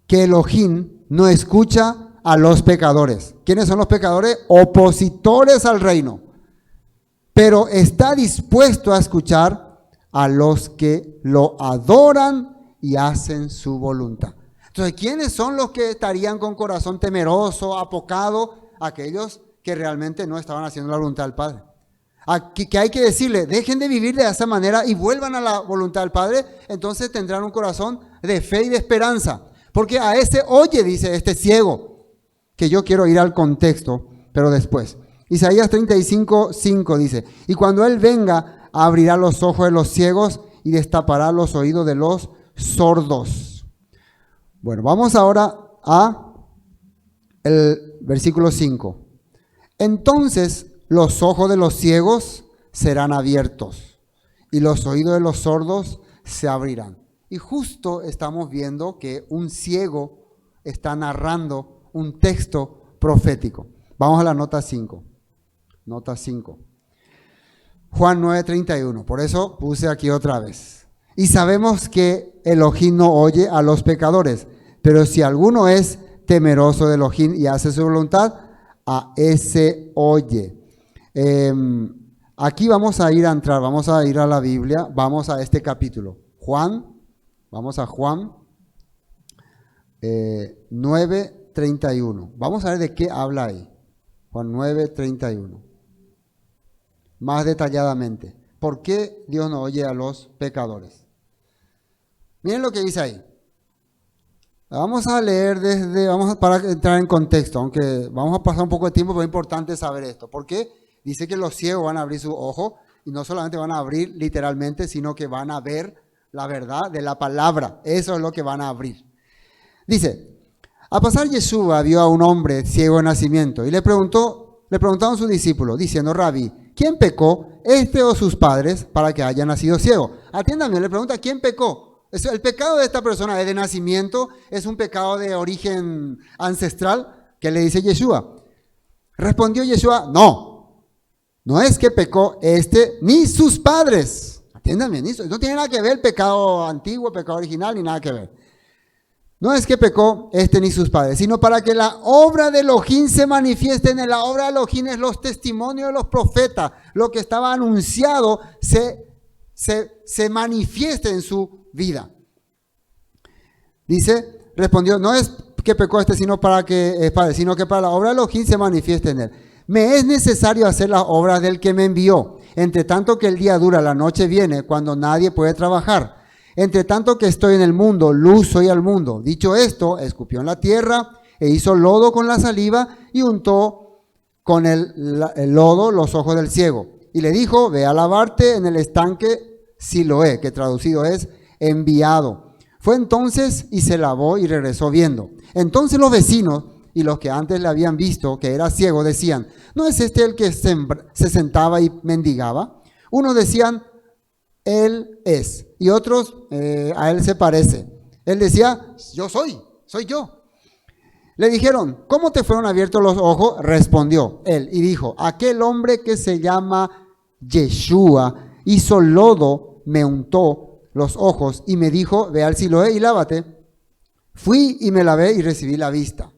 que Elohim no escucha a los pecadores. ¿Quiénes son los pecadores? Opositores al reino. Pero está dispuesto a escuchar a los que lo adoran y hacen su voluntad. Entonces, ¿quiénes son los que estarían con corazón temeroso, apocado? Aquellos que realmente no estaban haciendo la voluntad del Padre. Aquí, que hay que decirle, dejen de vivir de esa manera y vuelvan a la voluntad del Padre, entonces tendrán un corazón de fe y de esperanza. Porque a ese oye, dice este ciego, que yo quiero ir al contexto, pero después. Isaías 35:5 dice, y cuando Él venga, abrirá los ojos de los ciegos y destapará los oídos de los sordos. Bueno, vamos ahora a el versículo 5. Entonces los ojos de los ciegos serán abiertos y los oídos de los sordos se abrirán. Y justo estamos viendo que un ciego está narrando un texto profético. Vamos a la nota 5. Nota 5. Juan 9:31. Por eso puse aquí otra vez. Y sabemos que Elohim no oye a los pecadores, pero si alguno es temeroso de Elohim y hace su voluntad, a ese oye. Aquí vamos a ir a entrar, vamos a ir a la Biblia, vamos a este capítulo. Vamos a Juan 9:31. Vamos a ver de qué habla ahí. Juan 9:31. Más detalladamente. ¿Por qué Dios no oye a los pecadores? Miren lo que dice ahí. Vamos a leer para entrar en contexto, aunque vamos a pasar un poco de tiempo, pero es importante saber esto. ¿Por qué? Dice que los ciegos van a abrir sus ojos y no solamente van a abrir literalmente, sino que van a ver la verdad de la palabra. Eso es lo que van a abrir. Dice, al pasar Yeshua vio a un hombre ciego de nacimiento y le preguntaron sus discípulos, diciendo, Rabí, ¿quién pecó, este o sus padres, para que haya nacido ciego? Atiéndame, le pregunta, ¿quién pecó? El pecado de esta persona es de nacimiento, es un pecado de origen ancestral, que le dice Yeshua. Respondió Yeshua, no es que pecó este ni sus padres. Atiéndame, no tiene nada que ver el pecado antiguo, el pecado original, ni nada que ver. No es que pecó este ni sus padres, sino para que la obra de Elohim se manifieste en él. La obra de Elohim es los testimonios de los profetas, lo que estaba anunciado se manifieste en su vida. Dice, respondió, no es que pecó este sino sino que para la obra de Elohim se manifieste en él. Me es necesario hacer las obras del que me envió, entre tanto que el día dura, la noche viene, cuando nadie puede trabajar. Entre tanto que estoy en el mundo, luz soy al mundo. Dicho esto, escupió en la tierra e hizo lodo con la saliva y untó con el lodo los ojos del ciego. Y le dijo, ve a lavarte en el estanque Siloé, que traducido es enviado. Fue entonces y se lavó y regresó viendo. Entonces los vecinos y los que antes le habían visto que era ciego decían, ¿no es este el que se sentaba y mendigaba? Unos decían, él es, y otros a él se parece. Él decía, yo soy yo. Le dijeron, ¿cómo te fueron abiertos los ojos? Respondió él y dijo, aquel hombre que se llama Yeshua hizo lodo, me untó los ojos y me dijo, ve al Siloé y lávate. Fui y me lavé y recibí la vista.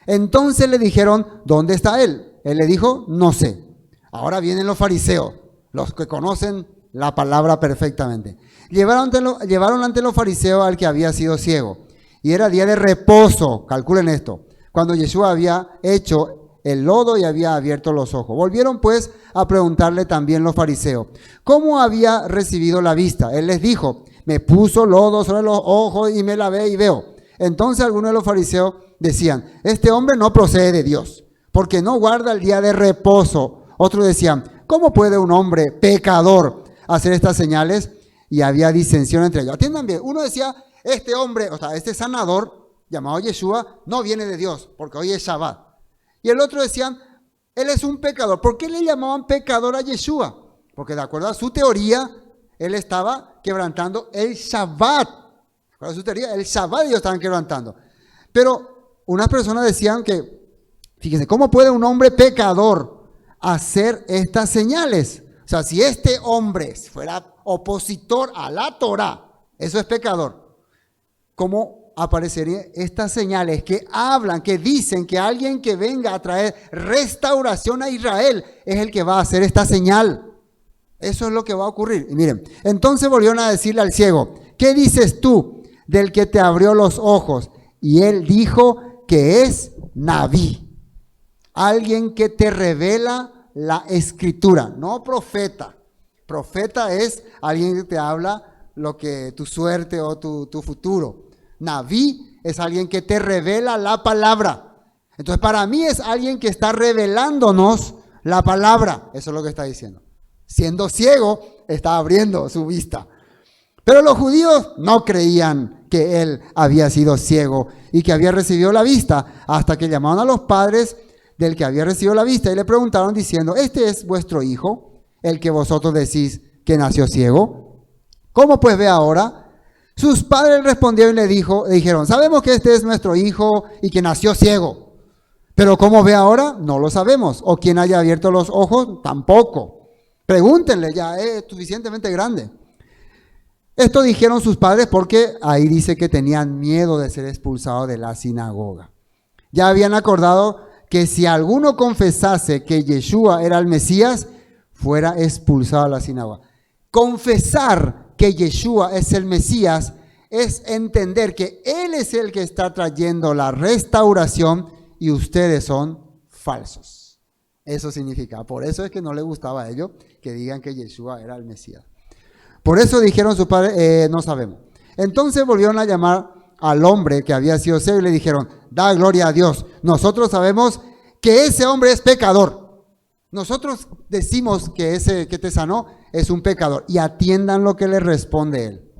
Entonces le dijeron, ¿dónde está él? Él le dijo, no sé. Ahora vienen los fariseos, los que conocen la palabra perfectamente. Llevaron ante los fariseos al que había sido ciego. Y era día de reposo, calculen esto, cuando Yeshua había hecho el lodo y había abierto los ojos. Volvieron pues a preguntarle también los fariseos, ¿cómo había recibido la vista? Él les dijo, me puso lodo sobre los ojos y me lavé y veo. Entonces algunos de los fariseos decían, este hombre no procede de Dios, porque no guarda el día de reposo. Otros decían, ¿cómo puede un hombre pecador hacer estas señales? Y había disensión entre ellos. Atiendan bien, uno decía, este hombre, o sea, este sanador llamado Yeshua, no viene de Dios, porque hoy es Shabbat. Y el otro decían, él es un pecador. ¿Por qué le llamaban pecador a Yeshua? Porque de acuerdo a su teoría, él estaba quebrantando el Shabbat. De acuerdo a su teoría, el Shabbat ellos estaban quebrantando. Pero unas personas decían que, fíjense, ¿cómo puede un hombre pecador hacer estas señales? O sea, si este hombre fuera opositor a la Torah, eso es pecador. ¿Cómo aparecerían estas señales que hablan, que dicen que alguien que venga a traer restauración a Israel es el que va a hacer esta señal? Eso es lo que va a ocurrir. Y miren, entonces volvieron a decirle al ciego, ¿qué dices tú del que te abrió los ojos? Y él dijo que es Naví, alguien que te revela la escritura, no profeta. Profeta es alguien que te habla lo que tu suerte o tu futuro. Naví es alguien que te revela la palabra. Entonces para mí es alguien que está revelándonos la palabra. Eso es lo que está diciendo. Siendo ciego, está abriendo su vista. Pero los judíos no creían que él había sido ciego y que había recibido la vista, hasta que llamaron a los padres del que había recibido la vista y le preguntaron diciendo, ¿este es vuestro hijo, el que vosotros decís que nació ciego? ¿Cómo pues ve ahora? Sus padres respondieron y le dijeron, sabemos que este es nuestro hijo y que nació ciego, pero ¿cómo ve ahora? No lo sabemos. ¿O quién haya abierto los ojos? Tampoco. Pregúntenle, ya es suficientemente grande. Esto dijeron sus padres porque ahí dice que tenían miedo de ser expulsados de la sinagoga. Ya habían acordado que si alguno confesase que Yeshua era el Mesías, fuera expulsado de la sinagoga. Confesar que Yeshua es el Mesías es entender que Él es el que está trayendo la restauración y ustedes son falsos. Eso significa, por eso es que no le gustaba a ellos que digan que Yeshua era el Mesías. Por eso dijeron sus padres, no sabemos. Entonces volvieron a llamar al hombre que había sido ciego y le dijeron, da gloria a Dios. Nosotros sabemos que ese hombre es pecador. Nosotros decimos que ese que te sanó es un pecador. Y atiendan lo que le responde él.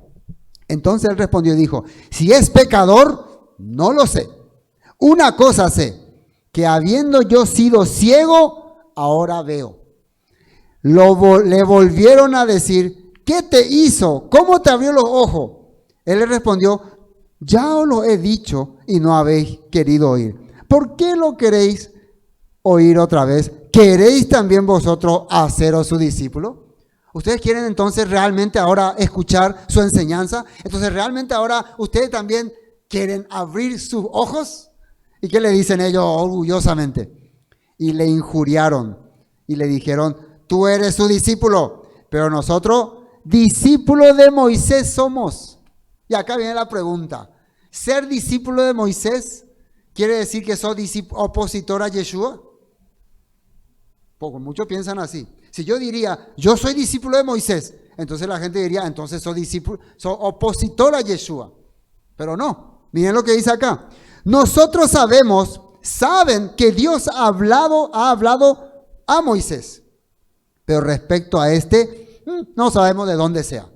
Entonces él respondió y dijo, si es pecador, no lo sé. Una cosa sé, que habiendo yo sido ciego, ahora veo. Le volvieron a decir, ¿qué te hizo? ¿Cómo te abrió los ojos? Él le respondió, ya os lo he dicho y no habéis querido oír. ¿Por qué lo queréis oír otra vez? ¿Queréis también vosotros haceros su discípulo? ¿Ustedes quieren entonces realmente ahora escuchar su enseñanza? Entonces realmente ahora ustedes también quieren abrir sus ojos. ¿Y qué le dicen ellos orgullosamente? Y le injuriaron y le dijeron, tú eres su discípulo, pero nosotros discípulos de Moisés somos. Y acá viene la pregunta, ¿ser discípulo de Moisés quiere decir que soy opositor a Yeshua? Porque muchos piensan así. Si yo diría, yo soy discípulo de Moisés, entonces la gente diría, entonces soy opositor a Yeshua. Pero no, miren lo que dice acá. Nosotros saben que Dios ha hablado a Moisés. Pero respecto a este, no sabemos de dónde sea.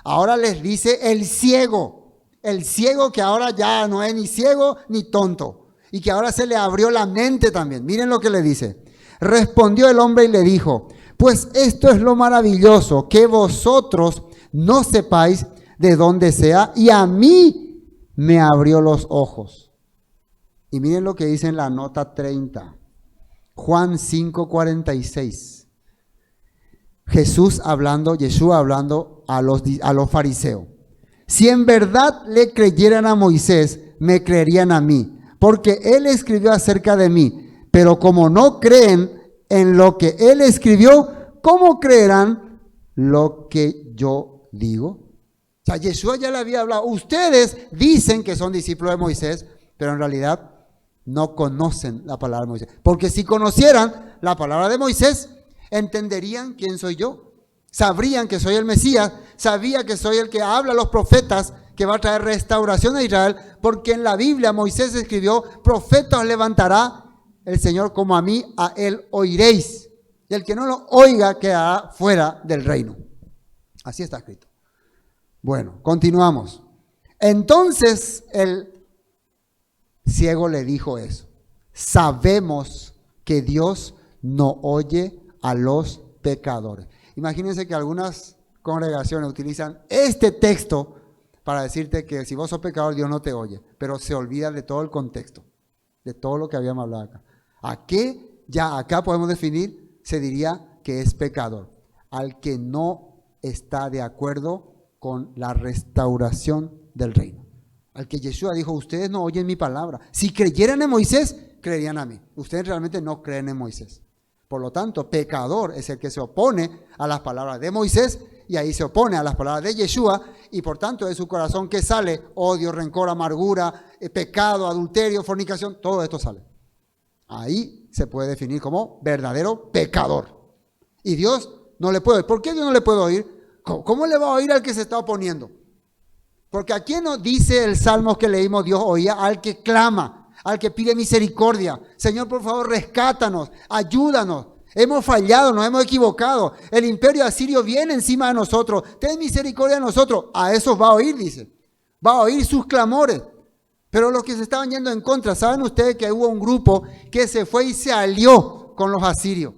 Ahora les dice el ciego que ahora ya no es ni ciego ni tonto. Y que ahora se le abrió la mente también. Miren lo que le dice. Respondió el hombre y le dijo, pues esto es lo maravilloso, que vosotros no sepáis de dónde sea, y a mí me abrió los ojos. Y miren lo que dice en la nota 30, Juan 5:46. Yeshua hablando a los fariseos. Si en verdad le creyeran a Moisés, me creerían a mí, porque él escribió acerca de mí. Pero como no creen en lo que él escribió, ¿cómo creerán lo que yo digo? O sea, Yeshua ya le había hablado. Ustedes dicen que son discípulos de Moisés, pero en realidad no conocen la palabra de Moisés. Porque si conocieran la palabra de Moisés, entenderían quién soy yo. Sabrían que soy el Mesías, sabía que soy el que habla a los profetas, que va a traer restauración a Israel, porque en la Biblia Moisés escribió, profetas levantará el Señor como a mí, a él oiréis. Y el que no lo oiga quedará fuera del reino. Así está escrito. Bueno, continuamos. Entonces el ciego le dijo eso. Sabemos que Dios no oye a los pecadores. Imagínense que algunas congregaciones utilizan este texto para decirte que si vos sos pecador, Dios no te oye, pero se olvida de todo el contexto, de todo lo que habíamos hablado acá. ¿A qué? Ya acá podemos definir, se diría que es pecador. Al que no está de acuerdo con la restauración del reino. Al que Yeshua dijo, ustedes no oyen mi palabra. Si creyeran en Moisés, creerían a mí. Ustedes realmente no creen en Moisés. Por lo tanto, pecador es el que se opone a las palabras de Moisés y ahí se opone a las palabras de Yeshua y por tanto de su corazón que sale odio, rencor, amargura, pecado, adulterio, fornicación, todo esto sale. Ahí se puede definir como verdadero pecador. Y Dios no le puede oír. ¿Por qué Dios no le puede oír? ¿Cómo le va a oír al que se está oponiendo? Porque aquí nos dice el Salmo que leímos, Dios oía al que clama, al que pide misericordia. Señor, por favor, rescátanos, ayúdanos. Hemos fallado, nos hemos equivocado. El imperio asirio viene encima de nosotros. Ten misericordia de nosotros. A esos va a oír, dice. Va a oír sus clamores. Pero los que se estaban yendo en contra, ¿saben ustedes que hubo un grupo que se fue y se alió con los asirios?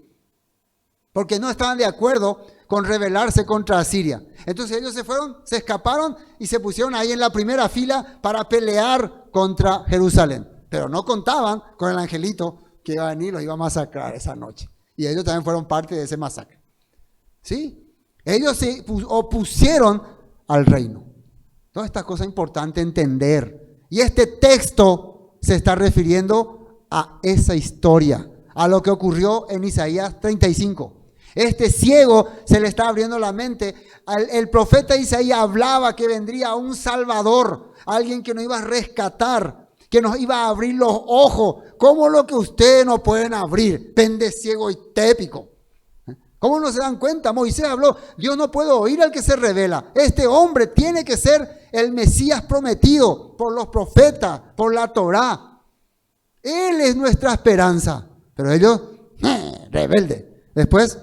Porque no estaban de acuerdo con rebelarse contra Asiria. Entonces ellos se fueron, se escaparon y se pusieron ahí en la primera fila para pelear contra Jerusalén. Pero no contaban con el angelito que iba a venir y los iba a masacrar esa noche. Y ellos también fueron parte de ese masacre. ¿Sí? Ellos se opusieron al reino. Toda esta cosa es importante entender. Y este texto se está refiriendo a esa historia, a lo que ocurrió en Isaías 35. Este ciego se le está abriendo la mente. El profeta Isaías hablaba que vendría un Salvador, alguien que nos iba a rescatar, que nos iba a abrir los ojos, como lo que ustedes no pueden abrir, pende ciego y tépico. ¿Cómo no se dan cuenta? Moisés habló, Dios no puede oír al que se revela. Este hombre tiene que ser el Mesías prometido por los profetas, por la Torá. Él es nuestra esperanza. Pero ellos, rebeldes. Después,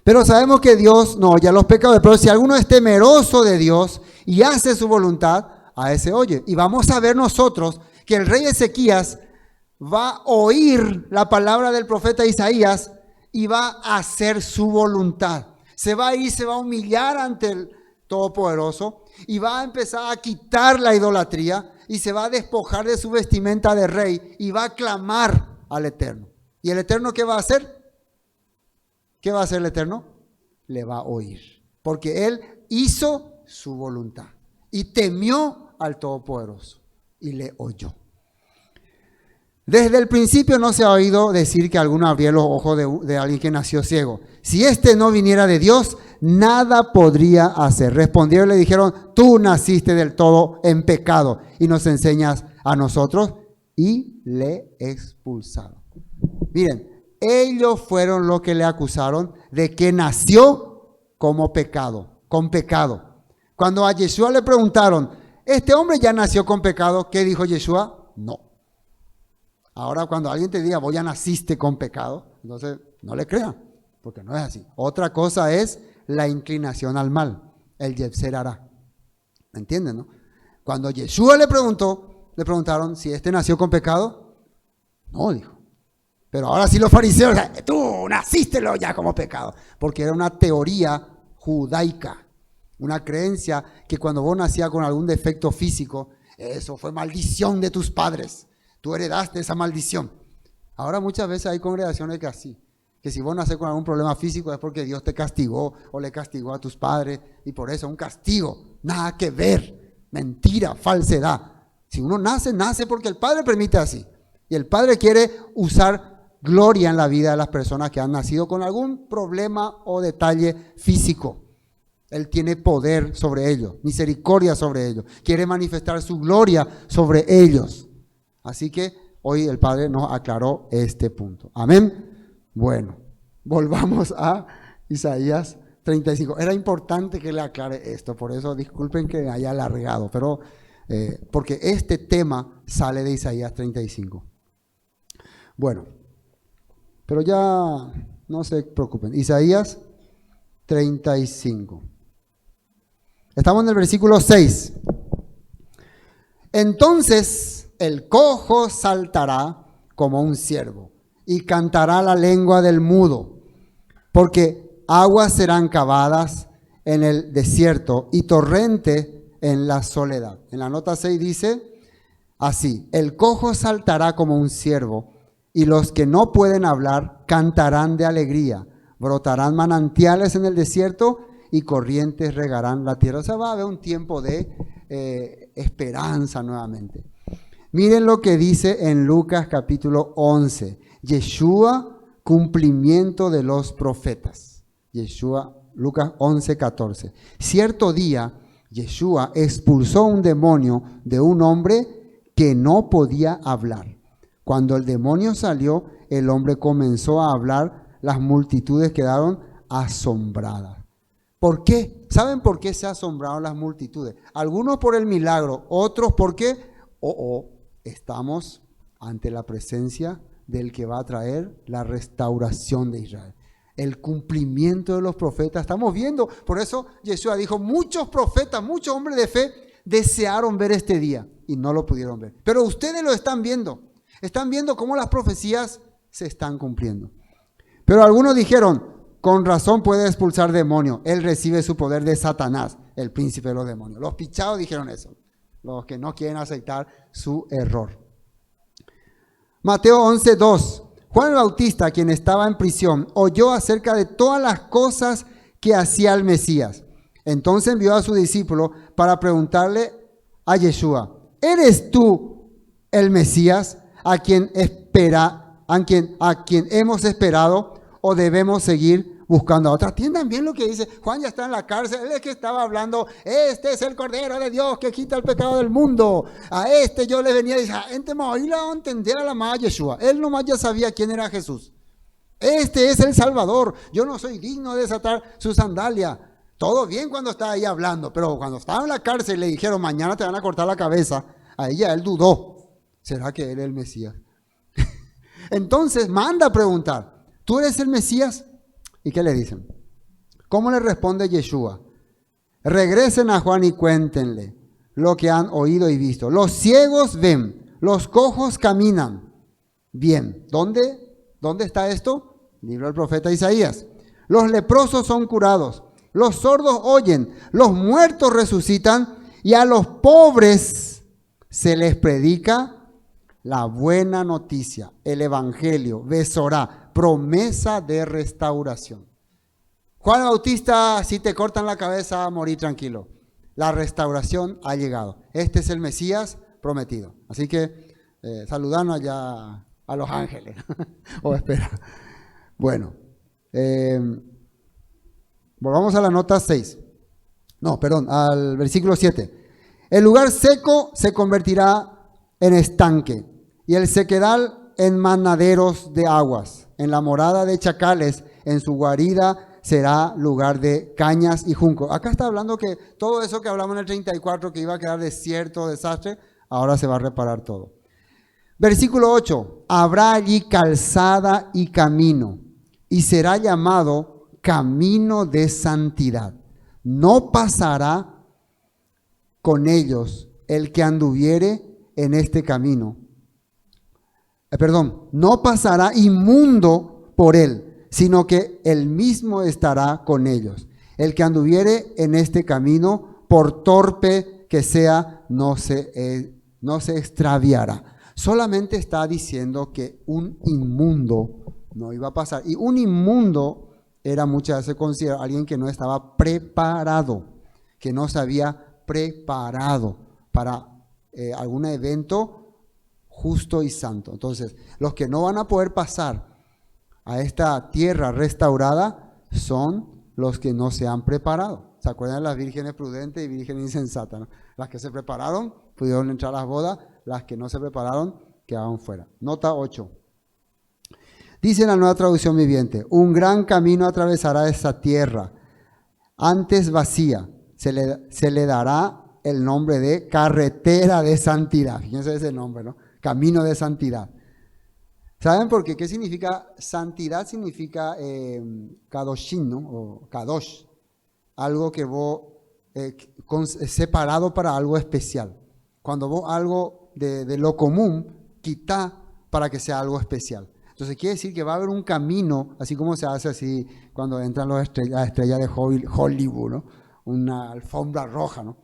pero sabemos que Dios no oye a los pecadores. Pero si alguno es temeroso de Dios y hace su voluntad, a ese oye. Y vamos a ver nosotros que el rey Ezequías va a oír la palabra del profeta Isaías y va a hacer su voluntad. Se va a ir, se va a humillar ante el Todopoderoso y va a empezar a quitar la idolatría y se va a despojar de su vestimenta de rey y va a clamar al Eterno. ¿Y el Eterno qué va a hacer? ¿Qué va a hacer el Eterno? Le va a oír, porque Él hizo su voluntad y temió al Todopoderoso y le oyó. Desde el principio no se ha oído decir que alguno abría los ojos de alguien que nació ciego. Si este no viniera de Dios, nada podría hacer. Respondieron y le dijeron, tú naciste del todo en pecado y nos enseñas a nosotros, y le expulsaron. Miren, ellos fueron los que le acusaron de que nació como pecado, con pecado. Cuando a Yeshua le preguntaron, ¿este hombre ya nació con pecado? ¿Qué dijo Yeshua? No. Ahora cuando alguien te diga, vos ya naciste con pecado, entonces no le crean, porque no es así. Otra cosa es la inclinación al mal, el Yetzer Hará. ¿Me entienden, no? Cuando Yeshua le preguntaron si este nació con pecado, no, dijo. Pero ahora sí los fariseos, tú naciste ya como pecado, porque era una teoría judaica, una creencia que cuando vos nacías con algún defecto físico, eso fue maldición de tus padres. Tú heredaste esa maldición. Ahora muchas veces hay congregaciones que así, que si vos nacés con algún problema físico es porque Dios te castigó o le castigó a tus padres y por eso un castigo. Nada que ver. Mentira, falsedad. Si uno nace, nace porque el Padre permite así. Y el Padre quiere usar gloria en la vida de las personas que han nacido con algún problema o detalle físico. Él tiene poder sobre ellos, misericordia sobre ellos. Quiere manifestar su gloria sobre ellos. Así que hoy el Padre nos aclaró este punto. Amén. Bueno, volvamos a Isaías 35. Era importante que le aclare esto, por eso disculpen que me haya alargado, pero porque este tema sale de Isaías 35. Bueno, pero ya no se preocupen. Isaías 35. Estamos en el versículo 6. Entonces el cojo saltará como un ciervo y cantará la lengua del mudo, porque aguas serán cavadas en el desierto y torrente en la soledad. En la nota 6 dice así: el cojo saltará como un ciervo y los que no pueden hablar cantarán de alegría, brotarán manantiales en el desierto y corrientes regarán la tierra. O sea, va a haber un tiempo de esperanza nuevamente. Miren lo que dice en Lucas capítulo 11. Yeshua, cumplimiento de los profetas. Yeshua, Lucas 11, 14. Cierto día, Yeshua expulsó un demonio de un hombre que no podía hablar. Cuando el demonio salió, el hombre comenzó a hablar, las multitudes quedaron asombradas. ¿Por qué? ¿Saben por qué se asombraron las multitudes? Algunos por el milagro, otros porque estamos ante la presencia del que va a traer la restauración de Israel. El cumplimiento de los profetas, estamos viendo. Por eso Yeshua dijo, muchos profetas, muchos hombres de fe desearon ver este día y no lo pudieron ver. Pero ustedes lo están viendo. Están viendo cómo las profecías se están cumpliendo. Pero algunos dijeron, con razón puede expulsar demonios. Él recibe su poder de Satanás, el príncipe de los demonios. Los pichados dijeron eso, los que no quieren aceptar su error. Mateo 11:2. Juan el Bautista, quien estaba en prisión, oyó acerca de todas las cosas que hacía el Mesías. Entonces envió a su discípulo para preguntarle a Yeshua, ¿eres tú el Mesías a quien hemos esperado o debemos seguir buscando a otro? Atiendan bien lo que dice. Juan ya está en la cárcel, él es que estaba hablando, este es el Cordero de Dios que quita el pecado del mundo. A este yo le venía y decía, gente me oí la entender a la madre Yeshua. Él nomás ya sabía quién era Jesús. Este es el Salvador. Yo no soy digno de desatar su sandalia. Todo bien cuando estaba ahí hablando, pero cuando estaba en la cárcel y le dijeron, mañana te van a cortar la cabeza, a ella él dudó. ¿Será que él es el Mesías? Entonces manda a preguntar, ¿tú eres el Mesías? ¿Y qué le dicen? ¿Cómo le responde Yeshua? Regresen a Juan y cuéntenle lo que han oído y visto. Los ciegos ven, los cojos caminan. Bien, ¿dónde está esto? Libro del profeta Isaías. Los leprosos son curados, los sordos oyen, los muertos resucitan y a los pobres se les predica la buena noticia, el evangelio, Besorá, promesa de restauración. Juan Bautista, si te cortan la cabeza, morí tranquilo. La restauración ha llegado. Este es el Mesías prometido. Así que saludanos allá a los ángeles. O espera. Bueno, volvamos a la nota 6. No, perdón, al versículo 7. El lugar seco se convertirá en estanque y el sequedal en manaderos de aguas. En la morada de chacales, en su guarida será lugar de cañas y juncos. Acá está hablando que todo eso que hablamos en el 34, que iba a quedar desierto, desastre, ahora se va a reparar todo. Versículo 8. Habrá allí calzada y camino, y será llamado camino de santidad. No pasará con ellos el que anduviere en este camino. No pasará inmundo por él, sino que él mismo estará con ellos. El que anduviere en este camino, por torpe que sea, no se extraviará. Solamente está diciendo que un inmundo no iba a pasar. Y un inmundo era muchas veces considerado alguien que no estaba preparado, que no se había preparado para algún evento justo y santo. Entonces, los que no van a poder pasar a esta tierra restaurada son los que no se han preparado. ¿Se acuerdan de las vírgenes prudentes y vírgenes insensatas, ¿no? Las que se prepararon pudieron entrar a las bodas, las que no se prepararon quedaban fuera. Nota 8. Dice en la Nueva Traducción Viviente, un gran camino atravesará esa tierra, antes vacía, se le dará el nombre de carretera de santidad. Fíjense ese nombre, ¿no? Camino de santidad. ¿Saben por qué? ¿Qué significa santidad? Significa kadoshin, ¿no? O kadosh. Algo que vos, separado para algo especial. Cuando vos algo de lo común, quitá para que sea algo especial. Entonces quiere decir que va a haber un camino, así como se hace así cuando entran las estrellas de Hollywood, ¿no? Una alfombra roja, ¿no?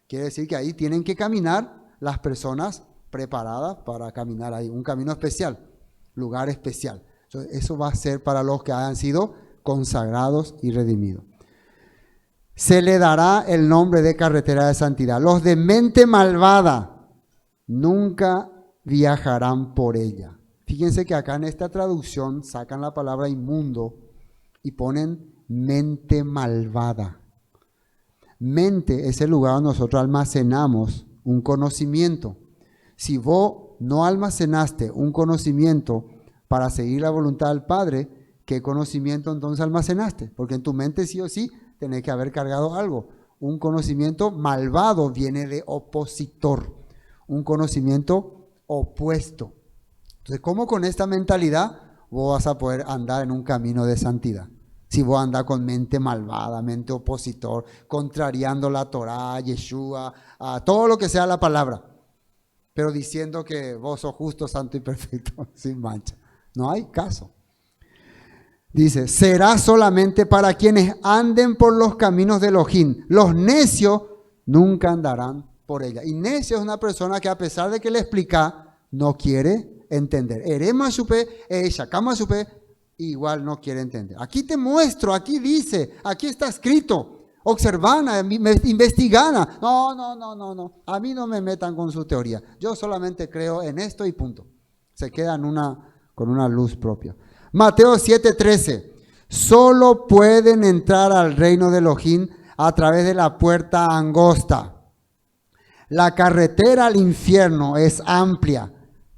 Quiere decir que ahí tienen que caminar las personas preparadas para caminar ahí, un camino especial, lugar especial. Entonces, eso va a ser para los que hayan sido consagrados y redimidos. Se le dará el nombre de carretera de santidad. Los de mente malvada nunca viajarán por ella. Fíjense que acá en esta traducción sacan la palabra inmundo y ponen mente malvada. Mente es el lugar donde nosotros almacenamos un conocimiento. Si vos no almacenaste un conocimiento para seguir la voluntad del Padre, ¿qué conocimiento entonces almacenaste? Porque en tu mente sí o sí tenés que haber cargado algo. Un conocimiento malvado viene de opositor, un conocimiento opuesto. Entonces, ¿cómo con esta mentalidad vos vas a poder andar en un camino de santidad? Si vos andás con mente malvada, mente opositor, contrariando la Torá, Yeshua, todo lo que sea la palabra, pero diciendo que vos sos justo, santo y perfecto, sin mancha. No hay caso. Dice, será solamente para quienes anden por los caminos de Elohim. Los necios nunca andarán por ella. Y necio es una persona que a pesar de que le explica, no quiere entender. Erema supe, shakama supe, igual no quiere entender. Aquí te muestro, aquí dice, aquí está escrito. Observana, investigana. No. A mí no me metan con su teoría. Yo solamente creo en esto y punto. Se quedan con una luz propia. Mateo 7:13. Solo pueden entrar al reino de Elohim a través de la puerta angosta. La carretera al infierno es amplia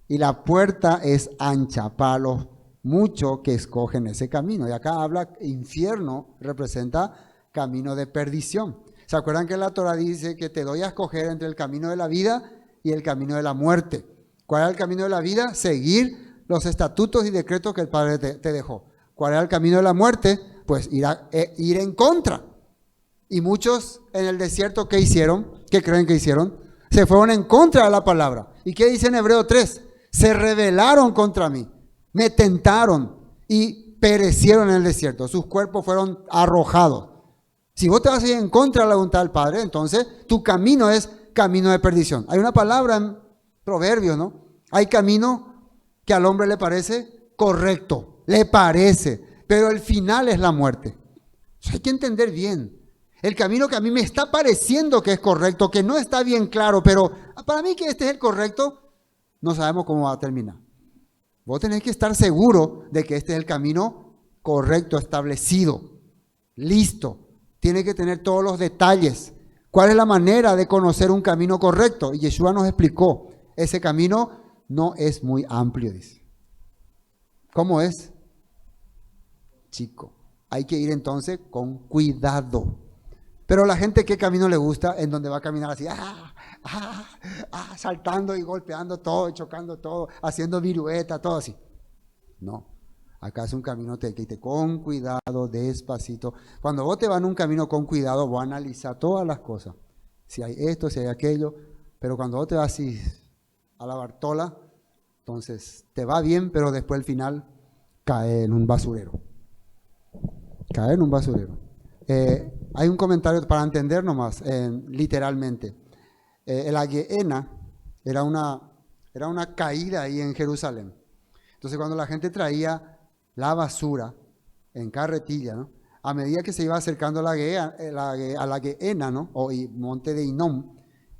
y la puerta es ancha para los muchos que escogen ese camino. Y acá habla infierno, representa camino de perdición. ¿Se acuerdan que la Torah dice que te doy a escoger entre el camino de la vida y el camino de la muerte? ¿Cuál era el camino de la vida? Seguir los estatutos y decretos que el Padre te dejó. ¿Cuál era el camino de la muerte? Pues ir en contra. Y muchos en el desierto, ¿qué hicieron? ¿Qué creen que hicieron? Se fueron en contra de la palabra. ¿Y qué dice en Hebreo 3? Se rebelaron contra mí, me tentaron y perecieron en el desierto. Sus cuerpos fueron arrojados. Si vos te vas a ir en contra de la voluntad del Padre, entonces tu camino es camino de perdición. Hay una palabra en Proverbios, ¿no? Hay camino que al hombre le parece correcto, le parece, pero el final es la muerte. Eso hay que entender bien. El camino que a mí me está pareciendo que es correcto, que no está bien claro, pero para mí que este es el correcto, no sabemos cómo va a terminar. Vos tenés que estar seguro de que este es el camino correcto, establecido, listo. Tiene que tener todos los detalles. ¿Cuál es la manera de conocer un camino correcto? Y Yeshua nos explicó, ese camino no es muy amplio, dice. ¿Cómo es? Chico. Hay que ir entonces con cuidado. Pero la gente, ¿qué camino le gusta? En donde va a caminar así, saltando y golpeando todo, chocando todo, haciendo virueta, todo así. No, acá es un camino que te con cuidado, despacito. Cuando vos te vas en un camino con cuidado, vos analizas todas las cosas. Si hay esto, si hay aquello. Pero cuando vos te vas así a la Bartola, entonces te va bien, pero después al final cae en un basurero. Cae en un basurero. Hay un comentario para entender nomás, literalmente. El Gehenna era una caída ahí en Jerusalén. Entonces cuando la gente traía la basura en carretilla, ¿no? A medida que se iba acercando a la Gehenna, ¿no? O monte de Hinnom,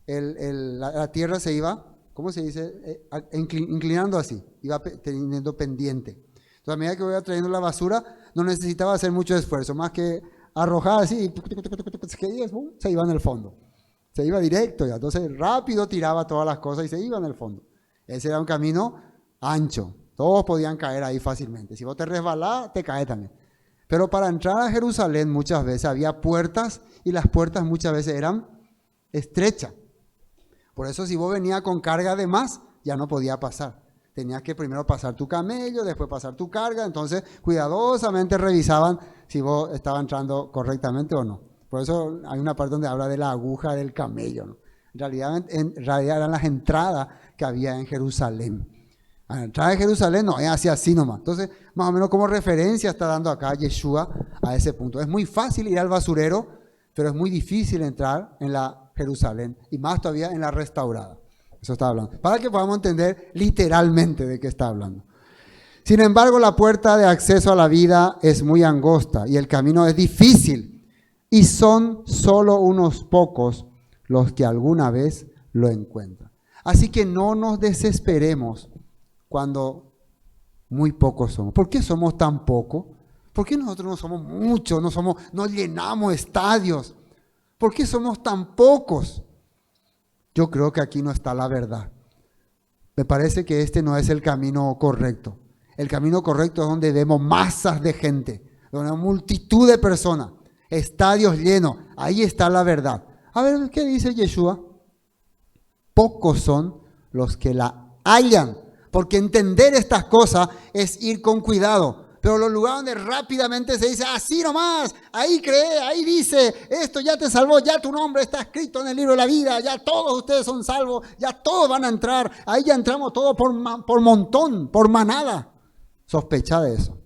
la tierra se iba, ¿cómo se dice? Inclinando así, iba teniendo pendiente. Entonces a medida que iba trayendo la basura, no necesitaba hacer mucho esfuerzo, más que arrojar así, y se iba en el fondo. Se iba directo ya. Entonces rápido tiraba todas las cosas y se iba en el fondo. Ese era un camino ancho. Todos podían caer ahí fácilmente. Si vos te resbalás, te caes también. Pero para entrar a Jerusalén muchas veces había puertas y las puertas muchas veces eran estrechas. Por eso si vos venías con carga de más, ya no podía pasar. Tenías que primero pasar tu camello, después pasar tu carga. Entonces cuidadosamente revisaban si vos estabas entrando correctamente o no. Por eso hay una parte donde habla de la aguja del camello, ¿no? En realidad eran las entradas que había en Jerusalén. A la entrada de Jerusalén no es así nomás. Entonces, más o menos como referencia está dando acá Yeshua a ese punto. Es muy fácil ir al basurero, pero es muy difícil entrar en la Jerusalén y más todavía en la restaurada. Eso está hablando. Para que podamos entender literalmente de qué está hablando. Sin embargo, la puerta de acceso a la vida es muy angosta y el camino es difícil. Y son solo unos pocos los que alguna vez lo encuentran. Así que no nos desesperemos cuando muy pocos somos. ¿Por qué somos tan pocos? ¿Por qué nosotros no somos muchos? No llenamos estadios. ¿Por qué somos tan pocos? Yo creo que aquí no está la verdad. Me parece que este no es el camino correcto. El camino correcto es donde vemos masas de gente, donde hay multitud de personas, estadios llenos. Ahí está la verdad. A ver, ¿qué dice Yeshua? Pocos son los que la hallan. Porque entender estas cosas es ir con cuidado. Pero los lugares donde rápidamente se dice, así nomás, ahí cree, ahí dice, esto ya te salvó, ya tu nombre está escrito en el libro de la vida, ya todos ustedes son salvos, ya todos van a entrar, ahí ya entramos todos por montón, por manada. Sospecha de eso,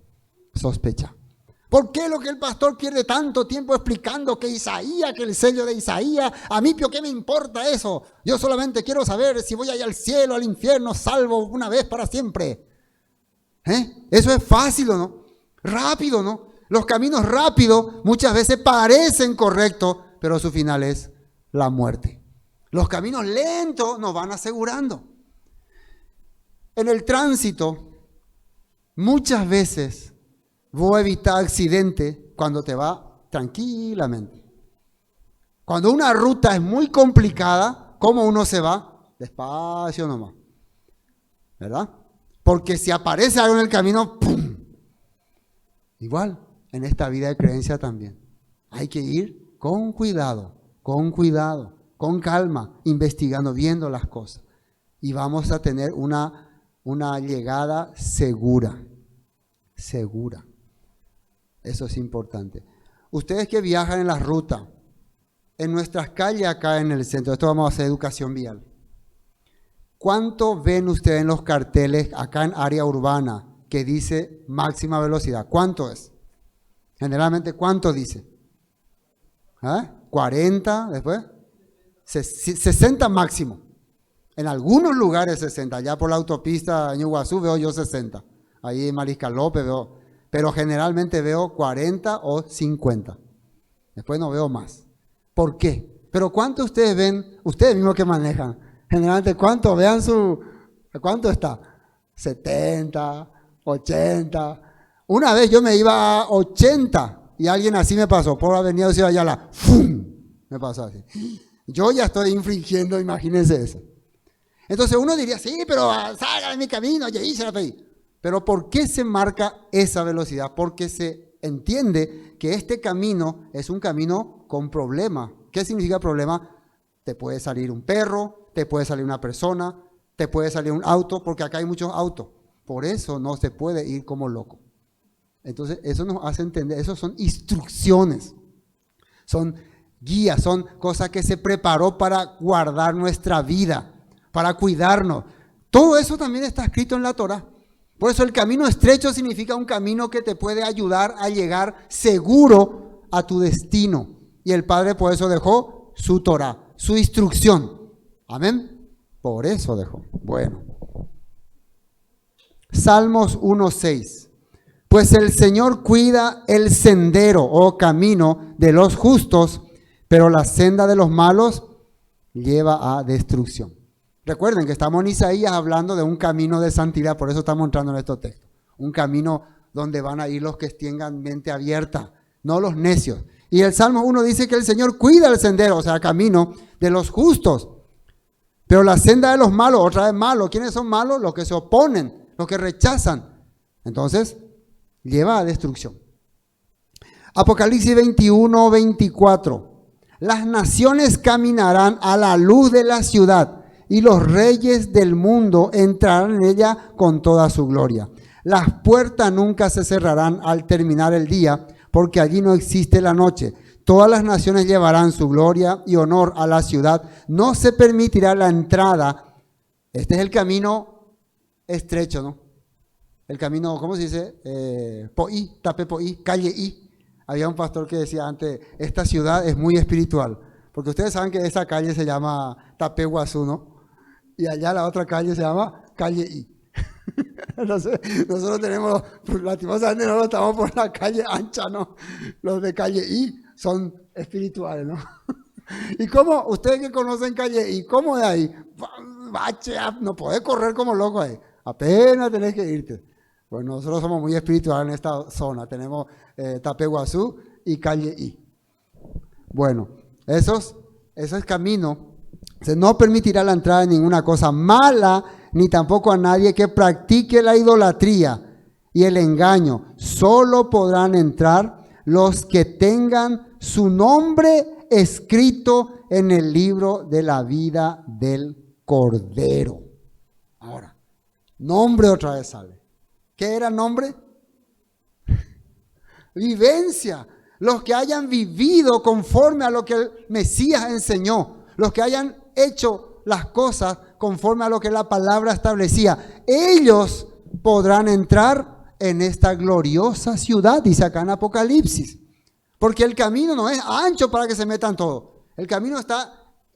sospecha. ¿Por qué lo que el pastor pierde tanto tiempo explicando que Isaías, que el sello de Isaías, a mí, ¿qué me importa eso? Yo solamente quiero saber si voy allá al cielo, al infierno, salvo una vez para siempre. Eso es fácil, ¿o no? Rápido, ¿no? Los caminos rápidos muchas veces parecen correctos, pero su final es la muerte. Los caminos lentos nos van asegurando. En el tránsito, muchas veces vos evitas accidentes cuando te va tranquilamente. Cuando una ruta es muy complicada, ¿cómo uno se va? Despacio nomás, ¿verdad? Porque si aparece algo en el camino, ¡pum! Igual, en esta vida de creencia también. Hay que ir con cuidado, con calma, investigando, viendo las cosas. Y vamos a tener una llegada segura. Segura. Eso es importante. Ustedes que viajan en la ruta, en nuestras calles acá en el centro, esto vamos a hacer educación vial. ¿Cuánto ven ustedes en los carteles acá en área urbana que dice máxima velocidad? ¿Cuánto es? Generalmente, ¿cuánto dice? 40, después 60 máximo. En algunos lugares 60. Ya por la autopista en Iguazú veo yo 60. Ahí en Mariscal López veo. Pero generalmente veo 40 o 50. Después no veo más. ¿Por qué? Pero ¿cuánto ustedes ven? Ustedes mismos que manejan. Generalmente, ¿cuánto? Vean ¿cuánto está? 70, 80. Una vez yo me iba a 80 y alguien así me pasó por Avenida Ciudad Ayala. ¡Fum! Me pasó así. Yo ya estoy infringiendo, imagínense eso. Entonces uno diría, sí, pero salga de mi camino, ya hice la pedí. Pero ¿por qué se marca esa velocidad? Porque se entiende que este camino es un camino con problemas. ¿Qué significa problema? Te puede salir un perro, te puede salir una persona, te puede salir un auto, porque acá hay muchos autos. Por eso no se puede ir como loco. Entonces eso nos hace entender, eso son instrucciones, son guías, son cosas que se preparó para guardar nuestra vida, para cuidarnos. Todo eso también está escrito en la Torá. Por eso el camino estrecho significa un camino que te puede ayudar a llegar seguro a tu destino. Y el Padre por eso dejó su Torá, su instrucción. Amén. Por eso dejó. Bueno. Salmos 1:6. Pues el Señor cuida el sendero o camino de los justos, pero la senda de los malos lleva a destrucción. Recuerden que estamos en Isaías hablando de un camino de santidad, por eso estamos entrando en estos textos. Un camino donde van a ir los que tengan mente abierta, no los necios. Y el Salmo 1 dice que el Señor cuida el sendero, o sea, el camino de los justos. Pero la senda de los malos, otra vez malos. ¿Quiénes son malos? Los que se oponen, los que rechazan. Entonces, lleva a destrucción. Apocalipsis 21, 24. Las naciones caminarán a la luz de la ciudad y los reyes del mundo entrarán en ella con toda su gloria. Las puertas nunca se cerrarán al terminar el día, porque allí no existe la noche. Todas las naciones llevarán su gloria y honor a la ciudad. No se permitirá la entrada. Este es el camino estrecho, ¿no? El camino, ¿cómo se dice? Poí, Tape Poí, calle I. Había un pastor que decía antes, esta ciudad es muy espiritual. Porque ustedes saben que esa calle se llama Tapehuazú, ¿no? Y allá la otra calle se llama calle I. Entonces, nosotros tenemos, lastimosamente no estamos por la calle ancha, ¿no? Los de calle I son espirituales, ¿no? ¿Y cómo? Ustedes que conocen calle I, ¿cómo de ahí? Bache, no podés correr como loco ahí. Apenas tenés que irte. Pues nosotros somos muy espirituales en esta zona. Tenemos Tapehuazú y calle I. Bueno, eso es camino. Se no permitirá la entrada de ninguna cosa mala, ni tampoco a nadie que practique la idolatría y el engaño. Solo podrán entrar los que tengan su nombre escrito en el libro de la vida del Cordero. Ahora, nombre otra vez sale. ¿Qué era nombre? Vivencia. Los que hayan vivido conforme a lo que el Mesías enseñó. Los que hayan hecho las cosas conforme a lo que la palabra establecía. Ellos podrán entrar en esta gloriosa ciudad, dice acá en Apocalipsis. Porque el camino no es ancho para que se metan todos. El camino está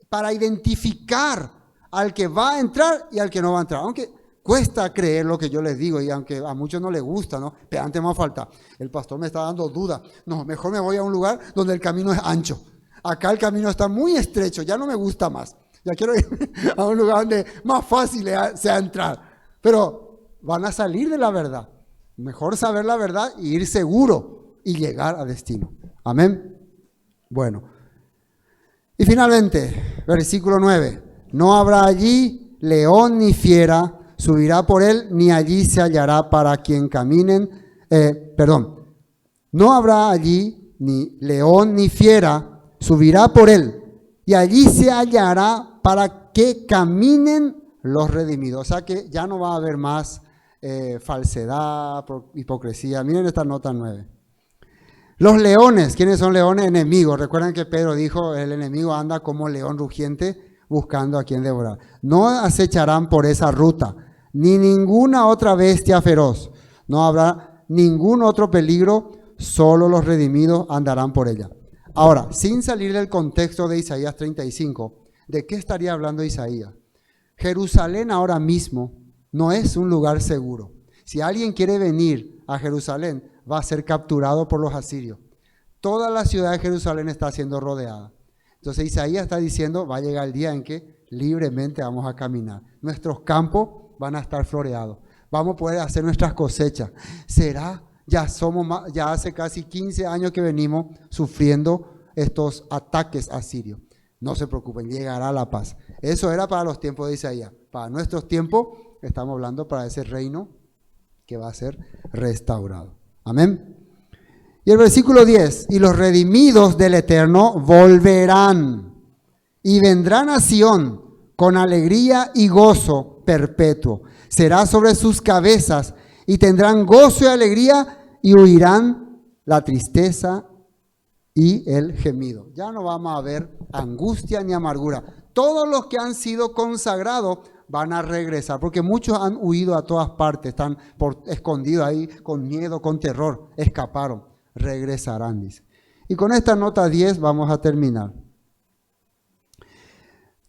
para identificar al que va a entrar y al que no va a entrar. Aunque cuesta creer lo que yo les digo y aunque a muchos no les gusta, ¿no? Pero antes me falta. El pastor me está dando duda. No, mejor me voy a un lugar donde el camino es ancho. Acá el camino está muy estrecho, ya no me gusta más. Ya quiero ir a un lugar donde más fácil sea entrar. Pero van a salir de la verdad. Mejor saber la verdad y ir seguro y llegar a destino. Amén. Bueno. Y finalmente, versículo 9. No habrá allí león ni fiera, subirá por él, ni allí se hallará para quien caminen. No habrá allí ni león ni fiera, subirá por él, y allí se hallará para que caminen los redimidos. O sea que ya no va a haber más falsedad, hipocresía. Miren esta nota 9. Los leones, ¿quiénes son leones? Enemigos. Recuerden que Pedro dijo, el enemigo anda como león rugiente buscando a quien devorar. No acecharán por esa ruta, ni ninguna otra bestia feroz. No habrá ningún otro peligro, solo los redimidos andarán por ella. Ahora, sin salir del contexto de Isaías 35, ¿de qué estaría hablando Isaías? Jerusalén ahora mismo no es un lugar seguro. Si alguien quiere venir a Jerusalén, va a ser capturado por los asirios. Toda la ciudad de Jerusalén está siendo rodeada. Entonces Isaías está diciendo, va a llegar el día en que libremente vamos a caminar. Nuestros campos van a estar floreados. Vamos a poder hacer nuestras cosechas. ¿Será? Ya hace casi 15 años que venimos sufriendo estos ataques asirios. No se preocupen, llegará la paz. Eso era para los tiempos de Isaías. Para nuestros tiempos, estamos hablando para ese reino que va a ser restaurado. Amén. Y el versículo 10, y los redimidos del Eterno volverán y vendrán a Sión con alegría y gozo perpetuo. Será sobre sus cabezas y tendrán gozo y alegría y huirán la tristeza y el gemido. Ya no vamos a ver angustia ni amargura. Todos los que han sido consagrados van a regresar, porque muchos han huido a todas partes, están escondidos ahí con miedo, con terror, escaparon, regresarán, dice. Y con esta nota 10 vamos a terminar.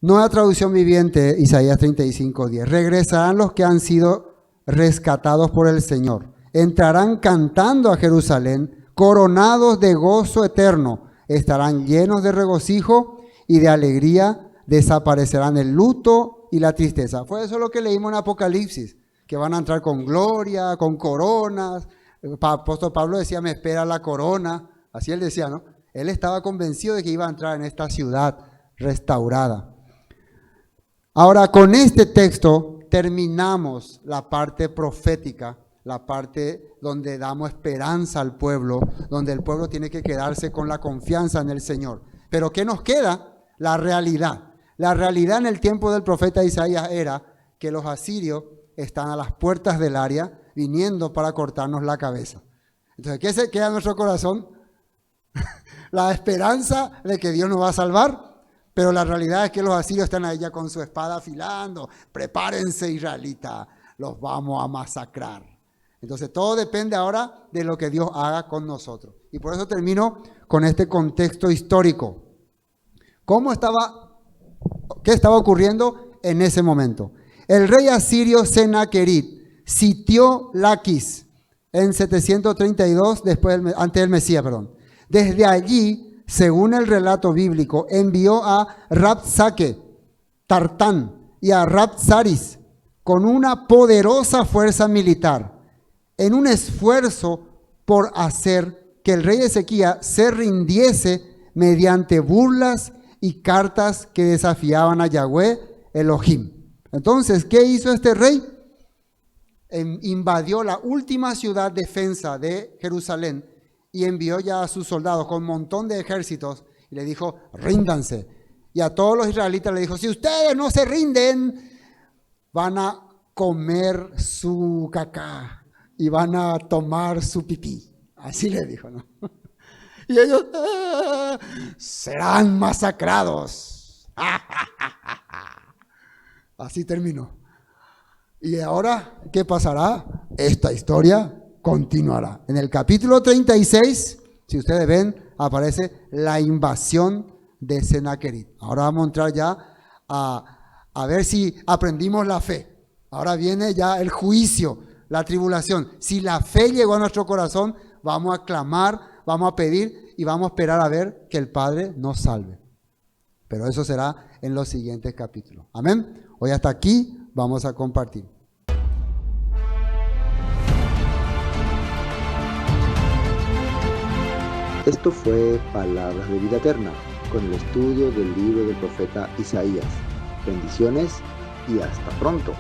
Nueva traducción viviente, Isaías 35:10. Regresarán los que han sido rescatados por el Señor. Entrarán cantando a Jerusalén, coronados de gozo eterno. Estarán llenos de regocijo y de alegría. Desaparecerán el luto y la tristeza. Fue eso lo que leímos en Apocalipsis, que van a entrar con gloria, con coronas. El apóstol Pablo decía, me espera la corona. Así él decía, ¿no? Él estaba convencido de que iba a entrar en esta ciudad restaurada. Ahora, con este texto terminamos la parte profética, la parte donde damos esperanza al pueblo, donde el pueblo tiene que quedarse con la confianza en el Señor. Pero ¿qué nos queda? La realidad. La realidad en el tiempo del profeta Isaías era que los asirios están a las puertas del área viniendo para cortarnos la cabeza. Entonces, ¿qué se queda en nuestro corazón? La esperanza de que Dios nos va a salvar, pero la realidad es que los asirios están ahí ya con su espada afilando. Prepárense, israelita, los vamos a masacrar. Entonces, todo depende ahora de lo que Dios haga con nosotros. Y por eso termino con este contexto histórico. ¿Qué estaba ocurriendo en ese momento? El rey asirio Senaquerib sitió Laquis en 732 antes del Mesías. Desde allí, según el relato bíblico, envió a Rabsaque, Tartán y a Rabsaris con una poderosa fuerza militar en un esfuerzo por hacer que el rey Ezequías se rindiese mediante burlas y cartas que desafiaban a Yahweh Elohim. Entonces, ¿qué hizo este rey? Invadió la última ciudad defensa de Jerusalén y envió ya a sus soldados con un montón de ejércitos y le dijo, ríndanse. Y a todos los israelitas le dijo, si ustedes no se rinden, van a comer su cacá y van a tomar su pipí. Así le dijo, ¿no? Y ellos serán masacrados. Así terminó. Y ahora, ¿qué pasará? Esta historia continuará. En el capítulo 36, si ustedes ven, aparece la invasión de Senaquerib. Ahora vamos a entrar ya a ver si aprendimos la fe. Ahora viene ya el juicio, la tribulación. Si la fe llegó a nuestro corazón, vamos a clamar, vamos a pedir y vamos a esperar a ver que el Padre nos salve. Pero eso será en los siguientes capítulos. Amén. Hoy hasta aquí vamos a compartir. Esto fue Palabras de Vida Eterna, con el estudio del libro del profeta Isaías. Bendiciones y hasta pronto.